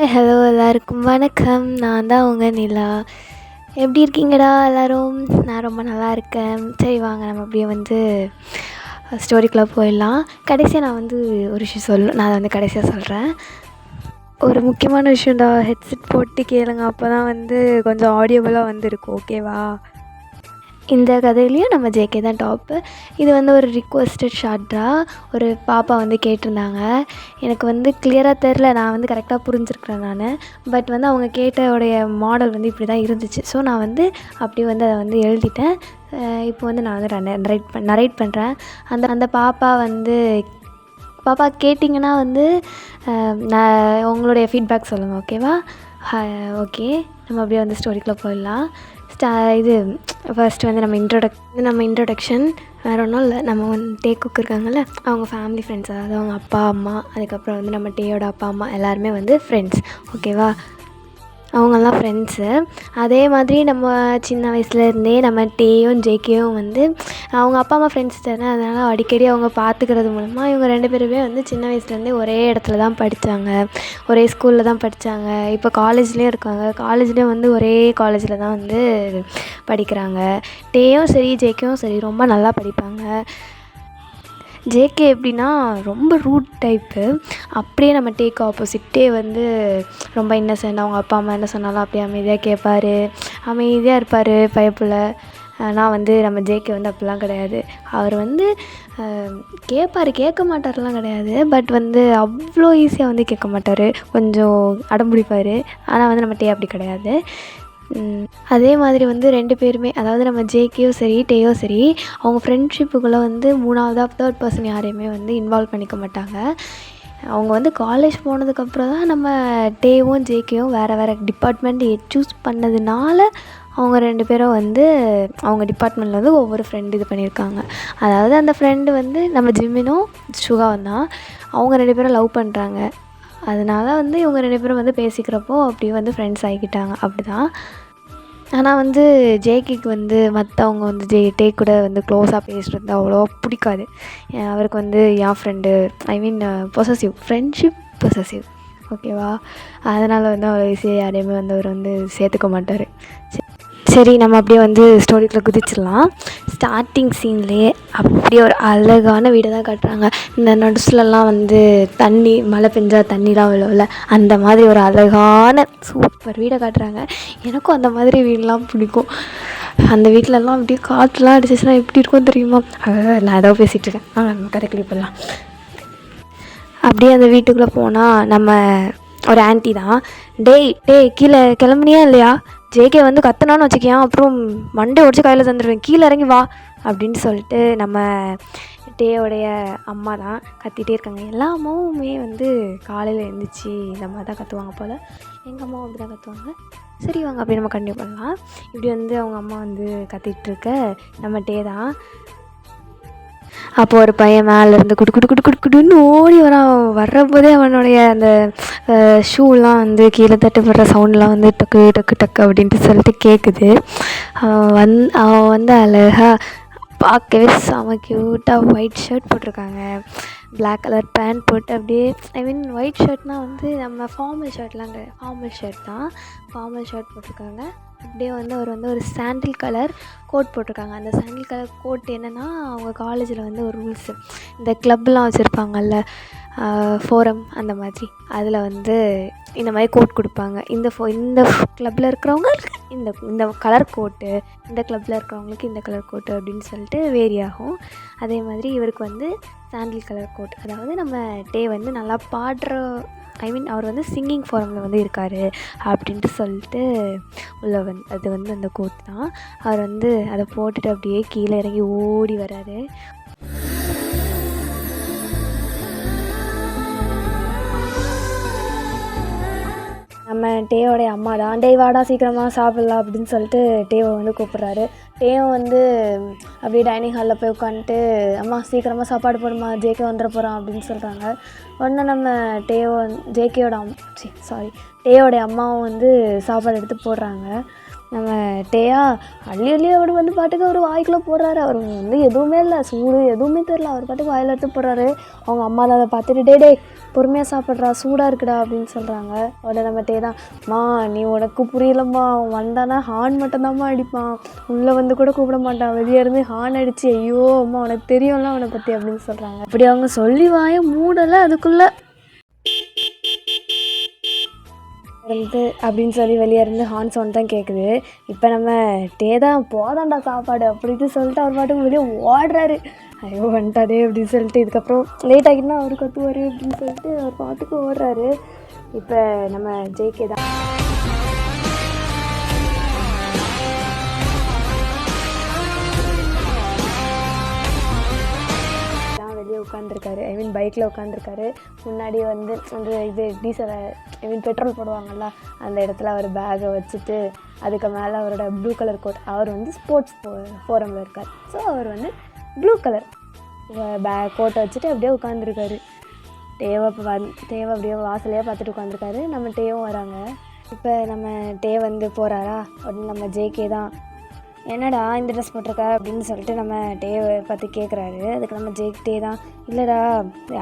Hello எல்லாருக்கும் வணக்கம். நான் தான் உங்கள் நிலா. எப்படி இருக்கீங்கடா எல்லோரும்? நான் ரொம்ப நல்லா இருக்கேன். சரி வாங்க நம்ம அப்படியே வந்து ஸ்டோரிக்குள்ளே போயிடலாம். கடைசியாக நான் வந்து ஒரு விஷயம் நான் அதை வந்து கடைசியாக சொல்கிறேன். ஒரு முக்கியமான விஷயம்டா, ஹெட்செட் போட்டு கேளுங்க, அப்போ தான் வந்து கொஞ்சம் ஆடியோபுளாக வந்து இருக்கும். ஓகேவா? இந்த கதையிலையும் நம்ம ஜேகே தான் டாப்பு. இது வந்து ஒரு ரிக்வெஸ்டட் ஷார்ட்ரா. ஒரு பாப்பா வந்து கேட்டிருந்தாங்க. எனக்கு வந்து கிளியராக தெரில, நான் வந்து கரெக்டாக புரிஞ்சிருக்கிறேன் நான். பட் வந்து அவங்க கேட்டோடைய மாடல் வந்து இப்படி தான் இருந்துச்சு. ஸோ நான் வந்து அப்படியே வந்து அதை வந்து எழுதிட்டேன். இப்போ வந்து நான் வந்து நரேட் பண்ணுறேன். அந்த பாப்பா வந்து கேட்டிங்கன்னா வந்து நான் உங்களுடைய ஃபீட்பேக் சொல்லுங்கள். ஓகேவா? ஓகே, நம்ம அப்படியே வந்து ஸ்டோரிக்குள்ளே போயிடலாம். இது ஃபர்ஸ்ட் வந்து நம்ம இன்ட்ரொடக்ஷன் வேறு ஒன்றும் இல்லை. நம்ம வந்து டே குக் இருக்காங்கள்ல, அவங்க ஃபேமிலி ஃப்ரெண்ட்ஸ், அதாவது அவங்க அப்பா அம்மா, அதுக்கப்புறம் வந்து நம்ம டேயோட அப்பா அம்மா எல்லாருமே வந்து ஃப்ரெண்ட்ஸ். ஓகேவா? அவங்கெல்லாம் ஃப்ரெண்ட்ஸு. அதே மாதிரி நம்ம சின்ன வயசுலேருந்தே நம்ம டேயும் ஜேகேயும் வந்து அவங்க அப்பா அம்மா ஃப்ரெண்ட்ஸ் தானே, அதனால் அடிக்கடி அவங்க பார்த்துக்கிறது மூலமாக இவங்க 2 பேருமே வந்து சின்ன வயசுலேருந்தே ஒரே இடத்துல தான் படித்தாங்க, ஒரே ஸ்கூலில் தான் படித்தாங்க. இப்போ காலேஜ்லேயும் இருக்காங்க. காலேஜ்லேயும் வந்து ஒரே காலேஜில் தான் வந்து படிக்கிறாங்க. டேயும் சரி ஜேகேயும் சரி ரொம்ப நல்லா படிப்பாங்க. ஜேகே எப்படின்னா ரொம்ப ரூட் டைப்பு. அப்படியே நம்ம டேக்கு ஆப்போசிட். டே வந்து ரொம்ப இன்னசென்ட். அவங்க அப்பா அம்மா என்ன சொன்னாலும் அப்படியே அமைதியாக கேட்பார், அமைதியாக இருப்பார் பயப்புல. ஆனால் வந்து நம்ம ஜேகே வந்து அப்படிலாம் கிடையாது. அவர் வந்து கேட்க மாட்டார்லாம் கிடையாது. பட் வந்து அவ்வளோ ஈஸியாக வந்து கேட்க மாட்டார், கொஞ்சம் அடம்பிடிப்பார். ஆனால் வந்து நம்ம டே அப்படி கிடையாது. அதே மாதிரி வந்து 2 பேருமே, அதாவது நம்ம ஜேகேயும் சரி டேயோ சரி, அவங்க ஃப்ரெண்ட்ஷிப்புக்குள்ளே வந்து 3ஆவதாக தேர்ட் பர்சன் யாரையுமே வந்து இன்வால்வ் பண்ணிக்க மாட்டாங்க. அவங்க வந்து காலேஜ் போனதுக்கப்புறம் தான் நம்ம டேவும் ஜேகேயும் வேறு டிபார்ட்மெண்ட் சூஸ் பண்ணதுனால அவங்க 2 பேரும் வந்து அவங்க டிபார்ட்மெண்ட்டில் வந்து ஒவ்வொரு ஃப்ரெண்டு இது பண்ணியிருக்காங்க. அதாவது அந்த ஃப்ரெண்டு வந்து நம்ம ஜிம்மினும் சுகாவும் தான். அவங்க 2 பேரும் லவ் பண்ணுறாங்க. அதனால வந்து இவங்க 2 பேரும் வந்து பேசிக்கிறப்போ அப்படியே வந்து ஃப்ரெண்ட்ஸ் ஆகிக்கிட்டாங்க. அப்படி தான். ஆனால் வந்து ஜேகேக்கு வந்து மற்றவங்க வந்து டே கூட வந்து க்ளோஸாக பேசுகிறது அவ்வளோவா பிடிக்காது. அவருக்கு வந்து என் ஃப்ரெண்டு, ஐ மீன் பொசசிவ், ஃப்ரெண்ட்ஷிப் பொசசிவ். ஓகேவா? அதனால் வந்து அவர் ஈஸியாக யாரையுமே வந்து அவர் வந்து சேர்த்துக்க மாட்டார். சரி, நம்ம அப்படியே வந்து ஸ்டோரிக்குள்ளே குதிச்சிடலாம். ஸ்டார்டிங் சீன்லேயே அப்படியே ஒரு அழகான வீடை தான் காட்டுறாங்க. இந்த நடுசுலலாம் வந்து மழை பெஞ்சால் தண்ணிலாம் விழும்ல, அந்த மாதிரி ஒரு அழகான சூப்பர் வீடை காட்டுறாங்க. எனக்கும் அந்த மாதிரி வீடெலாம் பிடிக்கும். அந்த வீட்டிலலாம் அப்படியே காற்றுலாம் அடிச்சிச்சுன்னா எப்படி இருக்கும் தெரியுமா? நான் ஏதோ பேசிகிட்டு இருக்கேன். நம்ம கதை கிளிப்பெல்லாம். அப்படியே அந்த வீட்டுக்குள்ளே போனால் நம்ம ஒரு ஆன்ட்டி தான். டேய் கீழே கிளம்புனியா இல்லையா? ஜேகே வந்து கத்துனான்னு வச்சுக்கியான், அப்புறம் மண்டை உடச்சி கையில் தந்துடுவேன், கீழே இறங்கி வா அப்படின்னு சொல்லிட்டு நம்ம டேயோடைய அம்மா தான் கத்திகிட்டே இருக்காங்க. எல்லா அம்மாவுமே வந்து காலையில் எழுந்திரிச்சி இந்த மாதிரி தான் கற்றுவாங்க போல். எங்கள் அம்மாவும் அப்படி தான் கற்றுவாங்க. சரி வாங்க அப்படி நம்ம கண்டினியூ பண்ணலாம். இப்படி வந்து அவங்க அம்மா வந்து கத்திகிட்டு இருக்க நம்ம டே தான். அப்போது ஒரு பையன் மேலேருந்து குடுன்னு ஓடி வரான். வர்றபோதே அவனுடைய அந்த ஷூலாம் வந்து கீழே தட்டுப்படுற சவுண்ட்லாம் வந்து டக்கு டக்கு டக்கு அப்படின்ட்டு சொல்லிட்டு கேட்குது. அவன் வந்து அழகாக பார்க்கவே செம க்யூட்டாக ஒயிட் ஷர்ட் போட்டிருக்காங்க, பிளாக் கலர் பேண்ட் போட்டு அப்படியே, ஐ மீன் ஒயிட் ஷர்ட்னால் வந்து நம்ம ஃபார்மல் ஷர்ட்லாம் கிடையாது, ஃபார்மல் ஷர்ட் தான், ஃபார்மல் ஷர்ட் போட்டிருக்காங்க. அப்படியே வந்து அவர் வந்து ஒரு சாண்டில் கலர் கோட் போட்டிருக்காங்க. அந்த சாண்டில் கலர் கோட் என்னென்னா, அவங்க காலேஜில் வந்து ஒரு ரூல்ஸு, இந்த கிளப்லாம் வச்சுருப்பாங்கல்ல, ஃபோரம் அந்த மாதிரி, அதில் வந்து இந்த மாதிரி கோட் கொடுப்பாங்க. இந்த கிளப்பில் இருக்கிறவங்களுக்கு இந்த கலர் கோட்டு, இந்த கிளப்பில் இருக்கிறவங்களுக்கு இந்த கலர் கோட்டு அப்படின்னு சொல்லிட்டு வேரி ஆகும். அதே மாதிரி இவருக்கு வந்து சாண்டில் கலர் கோட், அதாவது நம்ம டே வந்து நல்லா பாடுற, ஐ மீன் அவர் வந்து சிங்கிங் ஃபாரமில் வந்து இருக்கார் அப்படின்ட்டு சொல்லிட்டு அது வந்து அந்த கோட் தான். அவர் வந்து அதை போட்டுட்டு அப்படியே கீழே இறங்கி ஓடி வராரு. நம்ம டேயோடைய அம்மா தான், டேய் வாடா சீக்கிரமாக சாப்பிட்லாம் அப்படின்னு சொல்லிட்டு டேவை வந்து கூப்பிட்றாரு. டேவும் வந்து அப்படியே டைனிங் ஹாலில் போய் உட்காந்துட்டு, அம்மா சீக்கிரமாக சாப்பாடு போடுமா, ஜேகே வந்துட போகிறான் அப்படின்னு சொல்கிறாங்க. உடனே நம்ம டேயோடைய அம்மாவும் வந்து சாப்பாடு எடுத்து போடுறாங்க. நம்ம டேயா அள்ளி அள்ளி அவர் வந்து பாட்டுக்கு அவர் வாய்க்குள்ளே போடுறாரு. அவர் வந்து எதுவுமே இல்லை, சூடு எதுவுமே தெரில, அவர் பாட்டுக்கு வாயில் எடுத்து போடுறாரு. அவங்க அம்மா அதை பார்த்துட்டு டே பொறுமையாக சாப்பிட்றா, சூடாக இருக்குடா அப்படின்னு சொல்கிறாங்க. உடனே நம்ம டே தான், மா நீ உனக்கு புரியலம்மா, அவன் வந்தானா ஹார்ன் மட்டும்தாம்மா அடிப்பான், உள்ளே வந்து கூட கூப்பிட மாட்டான், வெளியே இருந்து ஹார்ன் அடிச்சு ஐயோ அம்மா உனக்கு தெரியும்ல அவனை பற்றி அப்படின்னு சொல்கிறாங்க. அப்படி அவங்க சொல்லி வாய மூடலை, அதுக்குள்ளே இருந்து அப்படின்னு சொல்லி வெளியே இருந்து ஹார்ன் சவுண்ட் தான் கேட்குது. இப்போ நம்ம டே தான் போதாண்டா சாப்பாடு அப்படின்னு சொல்லிட்டு அவர் பாட்டுக்கு வெளியே ஓடுறாரு. ஐயோ வந்துட்டாதே அப்படின்னு சொல்லிட்டு இதுக்கப்புறம் லேட் ஆகிட்டுனா அவருக்கு கத்துவார் அப்படின்னு சொல்லிட்டு அவர் பாட்டுக்கு ஓடுறாரு. இப்போ நம்ம ஜேகே தான் வெளியே உட்காந்துருக்காரு, ஐ மீன் பைக்கில் உட்காந்துருக்காரு. முன்னாடி வந்து அந்த இது டீசலை ஐ மீன் பெட்ரோல் போடுவாங்கள்ல, அந்த இடத்துல அவர் பேக்கை வச்சுட்டு அதுக்கு மேலே அவரோட ப்ளூ கலர் கோட், அவர் வந்து ஸ்போர்ட்ஸ் ஃபோரமில் இருக்கார். ஸோ அவர் வந்து ப்ளூ கலர் கோட்டை வச்சுட்டு அப்படியே உட்காந்துருக்காரு. தேவை அப்படியே வாசலையாக பார்த்துட்டு உட்காந்துருக்காரு. நம்ம டேவும் வராங்க. இப்போ நம்ம டே வந்து போகிறாரா, உடனே நம்ம ஜேகே தான் என்னடா இந்த ட்ரெஸ் போட்டிருக்க அப்படின்னு சொல்லிட்டு நம்ம டேவை பார்த்து கேட்குறாரு. அதுக்கு நம்ம டே தான் இல்லைடா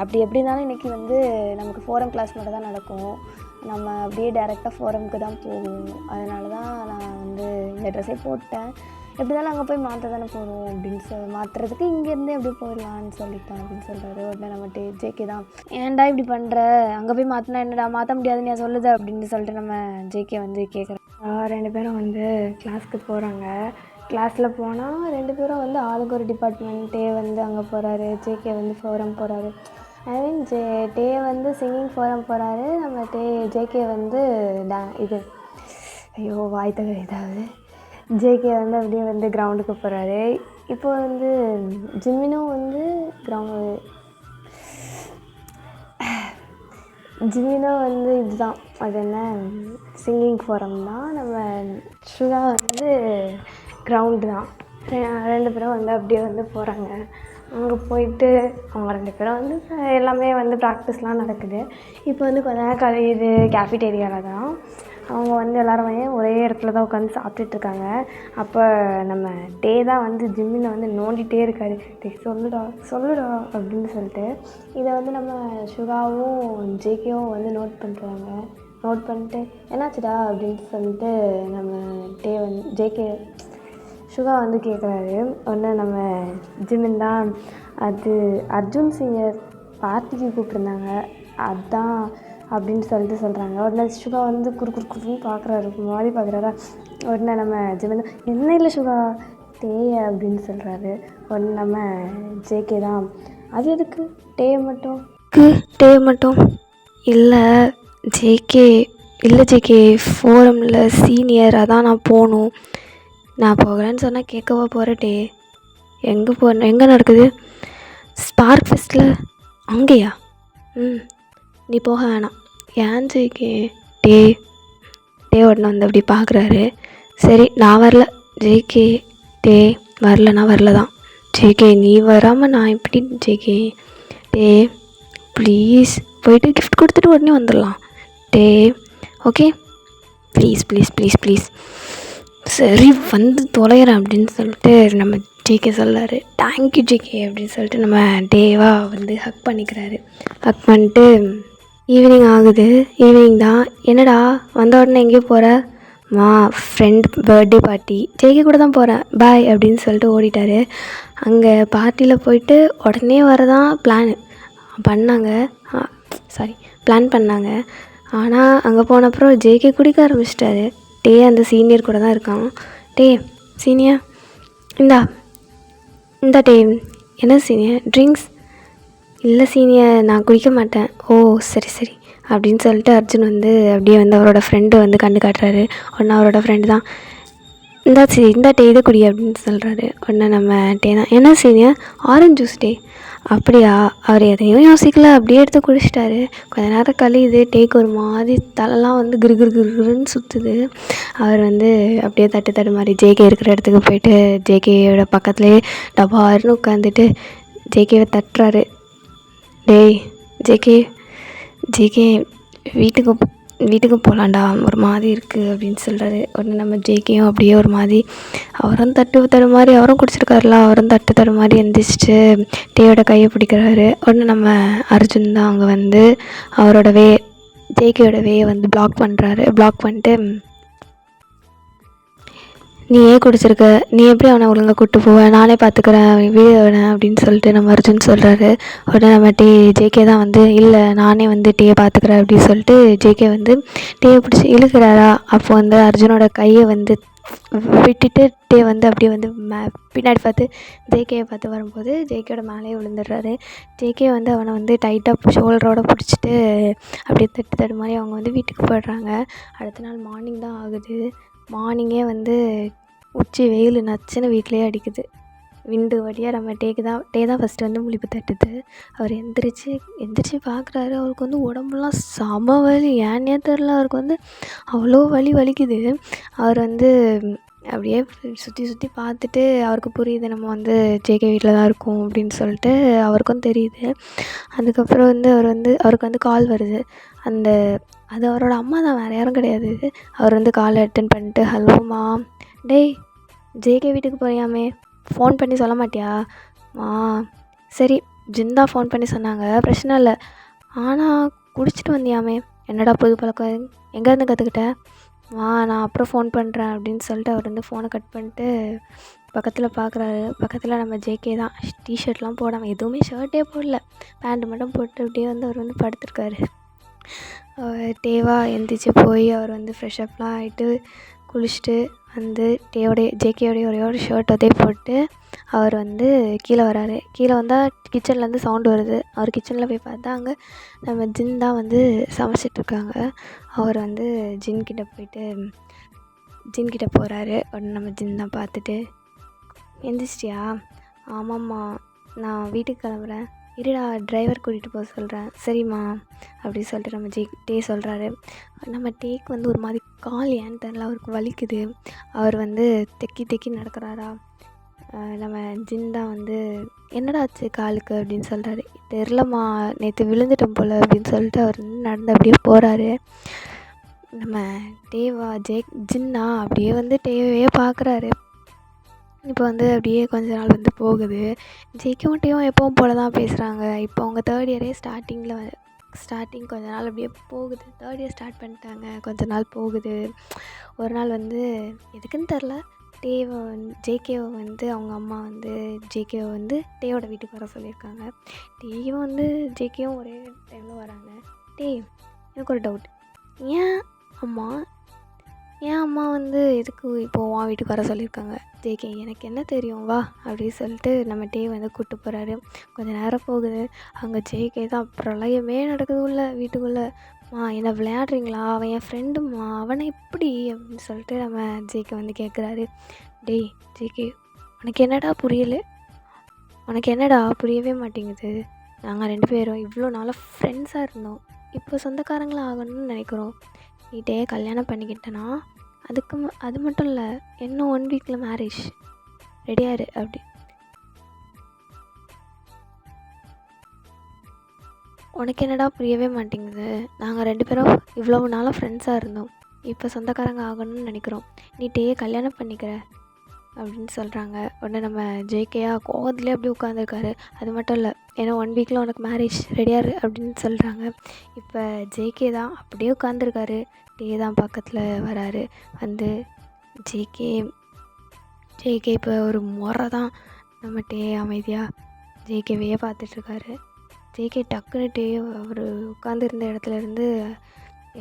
அப்படி எப்படி இருந்தாலும் இன்றைக்கி வந்து நமக்கு ஃபோரம் கிளாஸ் மட்டும் தான் நடக்கும், நம்ம அப்படியே டைரெக்டாக ஃபோரமுக்கு தான் போகும், அதனால தான் நான் வந்து இந்த ட்ரெஸ்ஸே போட்டேன், எப்படி இருந்தாலும் அங்கே போய் மாற்ற தானே போகணும் அப்படின்னு மாற்றுறதுக்கு இங்கேருந்தே அப்படியே போயிடலான்னு சொல்லிட்டேன் அப்படின்னு சொல்கிறாரு. உடனே நம்ம ஜேகே தான் ஏன்டா இப்படி பண்ணுற, அங்கே போய் மாற்றினா என்னடா மாற்ற முடியாதுன்னு நான் சொல்லுது அப்படின்னு சொல்லிட்டு நம்ம ஜேகே வந்து கேட்குறேன். 2 பேரும் வந்து கிளாஸ்க்கு போகிறாங்க. கிளாஸில் போனால் 2 பேரும் வந்து ஆளுக்கு ஒரு டிபார்ட்மெண்ட்டே வந்து அங்கே போகிறாரு. ஜேகே வந்து ஃபோரம் போகிறாரு, ஐ மீன் டே வந்து சிங்கிங் ஃபோரம் போகிறாரு. நம்ம ஜேகே வந்து இது ஐயோ வாய் தவிர இதாவது ஜேகே வந்து அப்படியே வந்து கிரவுண்டுக்கு போகிறாரு. இப்போ வந்து ஜிம்மினும் வந்து ஜிம்மினும் வந்து இதுதான் அது என்ன சிங்கிங் ஃபோரம் தான். நம்ம சுகா வந்து கிரவுண்டு தான். 2 பேரும் வந்து அப்படியே வந்து போகிறாங்க. அங்கே போயிட்டு அவங்க 2 பேரும் வந்து எல்லாமே வந்து ப்ராக்டிஸ்லாம் நடக்குது. இப்போ வந்து கொஞ்ச நேரம் கழியுது கேஃபிடேரியாவில் தான் அவங்க வந்து எல்லோரும் ஒரே இடத்துல தான் உட்காந்து சாப்பிட்டுட்ருக்காங்க. அப்போ நம்ம டே தான் வந்து ஜிம்மில் வந்து நோண்டிகிட்டே இருக்காரு, சொல்லுடா அப்படின்னு சொல்லிட்டு. இதை வந்து நம்ம சுகாவும் ஜேகேவும் வந்து நோட் பண்ணுறாங்க. நோட் பண்ணிட்டு என்னாச்சுடா அப்படின்னு சொல்லிட்டு நம்ம ஜேகே சுகா வந்து கேட்குறாரு. உடனே நம்ம ஜிம்மின் தான் அது அர்ஜுன் சீனியர் பார்ட்டிக்கு கூப்பிட்ருந்தாங்க அதுதான் அப்படின்னு சொல்லிட்டு சொல்கிறாங்க. உடனே சுகா வந்து குறுன்னு பார்க்குறாரு, மாதிரி பார்க்குறாரா. உடனே நம்ம ஜிம்மின் தான் என்ன இல்லை சுகா தேய அப்படின்னு சொல்கிறாரு. உடனே நம்ம ஜேகே தான் அது எதுக்கு டே மட்டும் இல்லை ஜேகே ஃபோரமில் சீனியர், அதான் நான் போகணும், நான் போகிறேன்னு சொன்னால் கேட்கவா போகிறட்டே, எங்கே நடக்குது ஸ்பார்க் ஃபெஸ்ட்டில், அங்கேயா, நீ போக வேணாம், ஏன் ஜேகே டே உடனே வந்து அப்படி பார்க்குறாரு. சரி நான் வரல ஜேகே, வரல நான் வரல தான் ஜேகே, நீ வராமல் நான் எப்படி ஜேகே, ப்ளீஸ் போயிட்டு கிஃப்ட் கொடுத்துட்டு உடனே வந்துடலாம் ஓகே ப்ளீஸ் சரி வந்து தொலைகிறேன் அப்படின்னு சொல்லிட்டு நம்ம ஜேகே சொல்கிறாரு. தேங்க்யூ ஜேகே அப்படின்னு சொல்லிட்டு நம்ம டேவாக வந்து ஹக் பண்ணிக்கிறாரு. ஹக் பண்ணிட்டு ஈவினிங் ஆகுது. ஈவினிங் தான் என்னடா வந்த உடனே எங்கேயோ போகிற, ஃப்ரெண்ட் பர்த்டே பார்ட்டி, ஜேகே கூட தான் போகிறேன் பாய் அப்படின்னு சொல்லிட்டு ஓடிட்டார். அங்கே பார்ட்டியில் போயிட்டு உடனே வரதான் பிளான் பண்ணாங்க. ஆனால் அங்கே போன அப்புறம் ஜேகே குடிக்க ஆரம்பிச்சிட்டாரு. அந்த சீனியர் கூட தான் இருக்கான். சீனியர் இந்தா என்ன சீனியர் ட்ரிங்க்ஸ், இல்லை சீனியர் நான் குடிக்க மாட்டேன். ஓ சரி அப்படின்னு சொல்லிட்டு அர்ஜுன் வந்து அப்படியே வந்து அவரோட ஃப்ரெண்டு வந்து கண்டு காட்டுறாரு. உடனே அவரோட ஃப்ரெண்டு தான் இந்த இது குடி அப்படின்னு சொல்கிறாரு. உடனே நம்ம தான் என்ன சீனியர் ஆரஞ்சு ஜூஸ் அப்படியா, அவர் எதையும் யோசிக்கல, அப்படியே எடுத்து குடிச்சிட்டாரு. கொஞ்ச நேரம் கழியுது, ஒரு மாதிரி தலைலாம் வந்து கிருன்னு சுற்றுது. அவர் வந்து அப்படியே தட்டு மாதிரி ஜேகே இருக்கிற இடத்துக்கு போயிட்டு ஜேகேயோட பக்கத்துலேயே டபாருன்னு உட்காந்துட்டு ஜேகேவை தட்டுறாரு. ஜேகே வீட்டுக்கு வீட்டுக்கு போகலான்டா, ஒரு மாதிரி இருக்குது அப்படின்னு சொல்கிறாரு. உடனே நம்ம ஜேகேயும் அப்படியே ஒரு மாதிரி, அவரும் தட்டு மாதிரி அவரும் குடிச்சிருக்காருல, அவரும் தட்டு மாதிரி எந்திரிச்சிட்டு டேயோட கையை பிடிக்கிறாரு. உடனே நம்ம அர்ஜுன் தான் அங்கே வந்து அவரோட ஜேகேயோட வந்து பிளாக் பண்ணுறாரு. பிளாக் பண்ணிட்டு, நீ ஏன் குடிச்சிருக்க, நீ எப்படி அவனை ஒழுங்காக கூப்பிட்டு போவேன், நானே பார்த்துக்குறேன் வீடு அவனை அப்படின்னு சொல்லிட்டு நம்ம அர்ஜுன் சொல்கிறாரு. உடனே நம்ம ஜேகே தான் வந்து, இல்லை நானே வந்து டீயை பார்த்துக்குறேன் அப்படின்னு சொல்லிட்டு ஜேகே வந்து டீயை பிடிச்சி இழுக்கிறாரா. அப்போ வந்து அர்ஜுனோட கையை வந்து விட்டுட்டு டே வந்து அப்படியே வந்து பின்னாடி பார்த்து ஜேகேயை பார்த்து வரும்போது ஜேகேயோட மேலேயே விழுந்துடுறாரு. ஜேகே வந்து அவனை வந்து டைட்டாக ஷோல்டரோட பிடிச்சிட்டு அப்படியே தட்டு மாதிரி அவங்க வந்து வீட்டுக்கு போயிடுறாங்க. அடுத்த நாள் மார்னிங் தான் ஆகுது. மார்னிங்கே வந்து உச்சி வெயில் நச்சுன்னு வீட்டிலேயே அடிக்குது. விண்டு வழியாக நம்ம டே தான் ஃபஸ்ட்டு வந்து முழிப்பு தட்டுது. அவர் எந்திரிச்சு பார்க்குறாரு. அவருக்கு வந்து உடம்புலாம் செம வலி, ஏன்னே தெரில. அவருக்கு வந்து அவ்வளோ வலிக்குது. அவர் வந்து அப்படியே சுற்றி பார்த்துட்டு அவருக்கு புரியுது நம்ம வந்து ஜேகே வீட்டில் தான் இருக்கோம் அப்படின்னு சொல்லிட்டு அவருக்கும் தெரியுது. அதுக்கப்புறம் வந்து அவருக்கு வந்து கால் வருது. அது அவரோட அம்மா தான், வேறு யாரும் கிடையாது. அவர் வந்து காலை அட்டென்ட் பண்ணிட்டு, ஹலோம்மா, டேய் ஜேகே வீட்டுக்கு போறியாமே, ஃபோன் பண்ணி சொல்ல மாட்டியா? சரி, ஜிந்தா ஃபோன் பண்ணி சொன்னாங்க, பிரச்சனை இல்லை. ஆனால் குடிச்சிட்டு வந்தியாமே, என்னடா புது பழக்கம், எங்கேருந்து கற்றுக்கிட்ட? நான் அப்புறம் ஃபோன் பண்ணுறேன் அப்படின்னு சொல்லிட்டு அவர் வந்து ஃபோனை கட் பண்ணிட்டு பக்கத்தில் பார்க்குறாரு. பக்கத்தில் நம்ம ஜேகே தான், டிஷர்ட்லாம் போடாமல், எதுவுமே ஷர்ட்டே போடல, பேண்ட்டு மட்டும் போட்டு அப்படியே வந்து அவர் வந்து படுத்துருக்காரு. டேவாக எந்திரிச்சு போய் அவர் வந்து ஃப்ரெஷ்அப்லாம் ஆகிட்டு குளிச்சுட்டு வந்து ஜேகேயோடைய ஒரே ஒரு ஷர்ட் அதே போட்டு அவர் வந்து கீழே வராரு. கீழே வந்தால் கிச்சன்லேருந்து சவுண்டு வருது. அவர் கிச்சனில் போய் பார்த்தா அங்கே நம்ம ஜின் தான் வந்து சமைச்சிட்ருக்காங்க. அவர் வந்து ஜின்கிட்ட போகிறாரு. உடனே நம்ம ஜின் தான் பார்த்துட்டு, எந்திரிச்சிட்டியா? ஆமாம்மா, நான் வீட்டுக்கு கிளம்புறேன், இருடா டிரைவர் கூட்டிகிட்டு போக சொல்கிறேன். சரிம்மா அப்படின்னு சொல்லிட்டு நம்ம டே சொல்கிறாரு. நம்ம டேக்கு வந்து ஒரு மாதிரி கால் ஏன்னு தெரில, அவருக்கு வலிக்குது. அவர் வந்து தெக்கி நடக்கிறாரா. நம்ம ஜின் தான் வந்து, என்னடா ஆச்சு காலுக்கு அப்படின்னு சொல்கிறாரு. தெரிலம்மா, நேற்று விழுந்துட்டோம் போல் அப்படின்னு சொல்லிட்டு அவர் வந்து நடந்து அப்படியே போகிறாரு. நம்ம ஜின்னா அப்படியே வந்து டேவையே பார்க்குறாரு. இப்போ வந்து அப்படியே கொஞ்ச நாள் வந்து போகுது. ஜேகேவும் எப்பவும் போல தான் பேசுகிறாங்க. இப்போ அவங்க தேர்ட் இயரே ஸ்டார்டிங் கொஞ்ச நாள் அப்படியே போகுது. தேர்ட் இயர் ஸ்டார்ட் பண்ணிட்டாங்க, கொஞ்ச நாள் போகுது. ஒரு நாள் வந்து எதுக்குன்னு தெரில, ஜேகேவை வந்து அவங்க அம்மா வந்து ஜேகேவை வந்து டேயோட வீட்டுக்கு வர சொல்லியிருக்காங்க. டேயும் வந்து ஜேகேவும் ஒரே டைமில் வராங்க. எனக்கு ஒரு டவுட், ஏன் அம்மா வந்து எதுக்கு இப்போது உன் வீட்டுக்கு வர சொல்லியிருக்காங்க? ஜேகே, எனக்கு என்ன தெரியும், வா அப்படின்னு சொல்லிட்டு நம்ம டே வந்து கூப்பிட்டு போகிறாரு. கொஞ்சம் நேரம் போகுது. அங்கே ஜேகே தான் பிரளயமே நடக்குது உள்ள வீட்டுக்குள்ளே. என்ன விளையாடுறீங்களா, அவன் என் ஃப்ரெண்டுமா, அவனை எப்படி அப்படின்னு சொல்லிட்டு நம்ம ஜேகே வந்து கேட்குறாரு. டேய் ஜேகே, உனக்கு என்னடா புரியவே மாட்டேங்குது? நாங்கள் 2 பேரும் இவ்வளோ நாளாக ஃப்ரெண்ட்ஸாக இருந்தோம், இப்போ சொந்தக்காரங்களாக ஆகணும்னு நினைக்கிறோம். நீட்டே கல்யாணம் பண்ணிக்கிட்டேன்னா அது மட்டும் இல்லை, இன்னும் 1 வீக்கில் மேரேஜ், ரெடியாரு அப்படி. உனக்கு என்னடா புரியவே மாட்டேங்குது? நாங்கள் 2 பேரும் இவ்வளோ நாளாக ஃப்ரெண்ட்ஸாக இருந்தோம், இப்போ சொந்தக்காரங்க ஆகணும்னு நினைக்கிறோம், நீட்டே கல்யாணம் பண்ணிக்கிற அப்படின்னு சொல்கிறாங்க. உடனே நம்ம ஜேகேயா கோவத்துலேயே அப்படியே உட்காந்துருக்காரு. அது மட்டும் இல்லை, ஏன்னா 1 வீக்கில் உனக்கு மேரேஜ், ரெடியாரு அப்படின்னு சொல்கிறாங்க. இப்போ ஜேகே தான் அப்படியே உட்காந்துருக்காரு. டே தான் பக்கத்தில் வராரு. வந்து ஜேகே இப்போ ஒரு முறை தான். நம்ம டே அமைதியாக ஜேகேவையே பார்த்துட்ருக்காரு. ஜேகே டக்குன்னு டே அவர் உட்காந்துருந்த இடத்துலேருந்து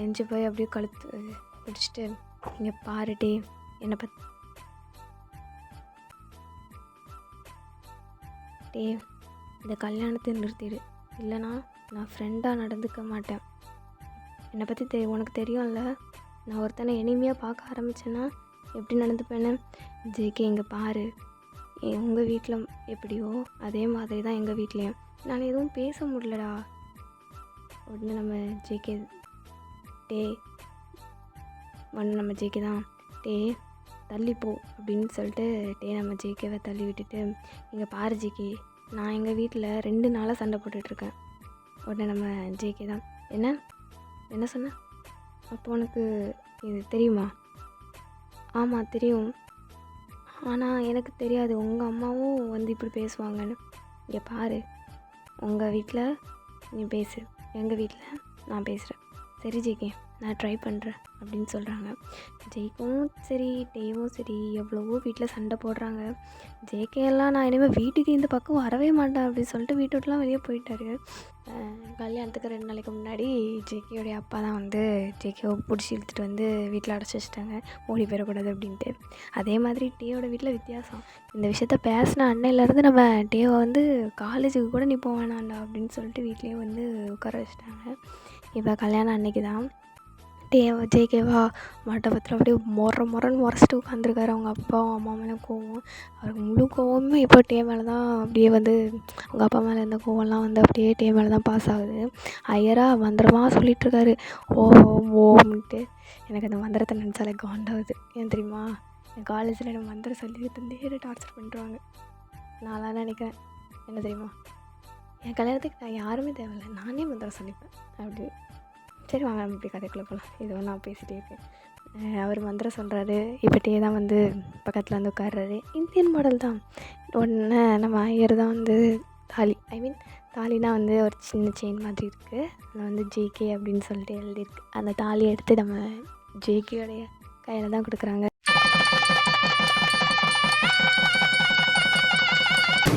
எஞ்சி போய் அப்படியே கழுத்து பிடிச்சிட்டு, இங்கே பாரு டே, என்னை பற்றி இந்த கல்யாணத்தை நிறுத்திடு, இல்லைனா நான் ஃப்ரெண்டாக நடந்துக்க மாட்டேன். என்னை பற்றி உனக்கு தெரியும்ல, நான் ஒருத்தனை எளிமையாக பார்க்க ஆரம்பித்தேன்னா எப்படி நடந்துப்பேன்னு. ஜேகே, இங்கே பாரு, உங்கள் வீட்டில் எப்படியோ அதே மாதிரி தான் எங்கள் வீட்லேயும். நான் எதுவும் பேச முடியலடா. உடனே நம்ம ஜேகே தான் தள்ளிப்போ அப்படின்னு சொல்லிட்டு நம்ம ஜேகேவை தள்ளி விட்டுட்டு, இங்கே பாரு ஜேகே, நான் எங்கள் வீட்டில் 2 நாளாக சண்டை போட்டுட்ருக்கேன். உடனே நம்ம ஜேகே தான், என்ன சொன்ன? அப்போ உனக்கு இது தெரியுமா? ஆமாம் தெரியும். ஆனால் எனக்கு தெரியாது உங்கள் அம்மாவும் வந்து இப்படி பேசுவாங்கன்னு. இங்கே பாரு, உங்கள் வீட்டில் நீ பேசு, எங்கள் வீட்டில் நான் பேசுகிறேன். சரி ஜேகே, நான் ட்ரை பண்ணுறேன் அப்படின்னு சொல்கிறாங்க. ஜேக்கும் சரி, டேவும் சரி, எவ்வளவோ வீட்டில் சண்டை போடுறாங்க. ஜேகே எல்லாம் நான் இனிமேல் வீட்டுக்கு இந்த பக்கம் வரவே மாட்டேன் அப்படின்னு சொல்லிட்டு வீட்டை விட்டுலாம் வெளியே போயிட்டாரு. கல்யாணத்துக்கு 2 நாளைக்கு முன்னாடி ஜேகேயோடைய அப்பா தான் வந்து ஜேகேவை பிடிச்சி இழுத்துட்டு வந்து வீட்டில் அடைச்சி வச்சுட்டாங்க, ஓடி போயிடக்கூடாது அப்படின்ட்டு. அதே மாதிரி டேயோட வீட்டில் வித்தியாசம். இந்த விஷயத்த பேசின அன்னையிலேருந்து நம்ம டேவை வந்து காலேஜுக்கு கூட நீ போக வேணாண்டா அப்படின்னு சொல்லிட்டு வீட்லேயே வந்து உட்கார வச்சுட்டாங்க. இப்போ கல்யாணம் அன்னைக்கு தான் ஜேகேவா மண்டபத்தில் அப்படியே மொரன்னு முறைச்சிட்டு உட்காந்துருக்காரு. அவங்க அப்பாவும் அம்மா மேலே கோவம். அவருக்கு முழு கோவமே இப்போ டே மேலே தான் அப்படியே வந்து அவங்க அப்பா மேலே இருந்த கோவம்லாம் வந்து அப்படியே டே மேலே தான் பாஸ் ஆகுது. ஐயரா மந்திரமாக சொல்லிகிட்ருக்காரு, ஓம் ஓம்ன்ட்டு. எனக்கு அந்த மந்திரத்தை நினச்சாலே காண்டாகுது. ஏன் தெரியுமா? என் காலேஜில் எனக்கு மந்திரம் சொல்லி தந்தே டார்ச்சர் பண்ணுறாங்க. நான்லாம் நினைக்கிறேன் என்ன தெரியுமா, என் கல்யாணத்துக்கு நான் யாருமே தேவையில்லை, நானே மந்திரம் சொல்லிப்பேன் அப்படி. சரி வாங்க நம்ம இப்படி கதைக்குள்ளே போகலாம். இதுவும் நான் பேசிகிட்டே இருக்கேன். அவர் மந்திரம் சொல்கிறாரு. இப்போ டே தான் வந்து பக்கத்தில் வந்து உட்கார்றாரு. இந்தியன் மாடல் தான். உடனே நம்ம ஐயர் தான் வந்து தாலினா வந்து ஒரு சின்ன செயின் மாதிரி இருக்குது. அதில் வந்து ஜேகே அப்படின்னு சொல்லிட்டு எழுதியிருக்கு. அந்த தாலியை எடுத்து நம்ம ஜேகேயோடைய கையில் தான் கொடுக்குறாங்க.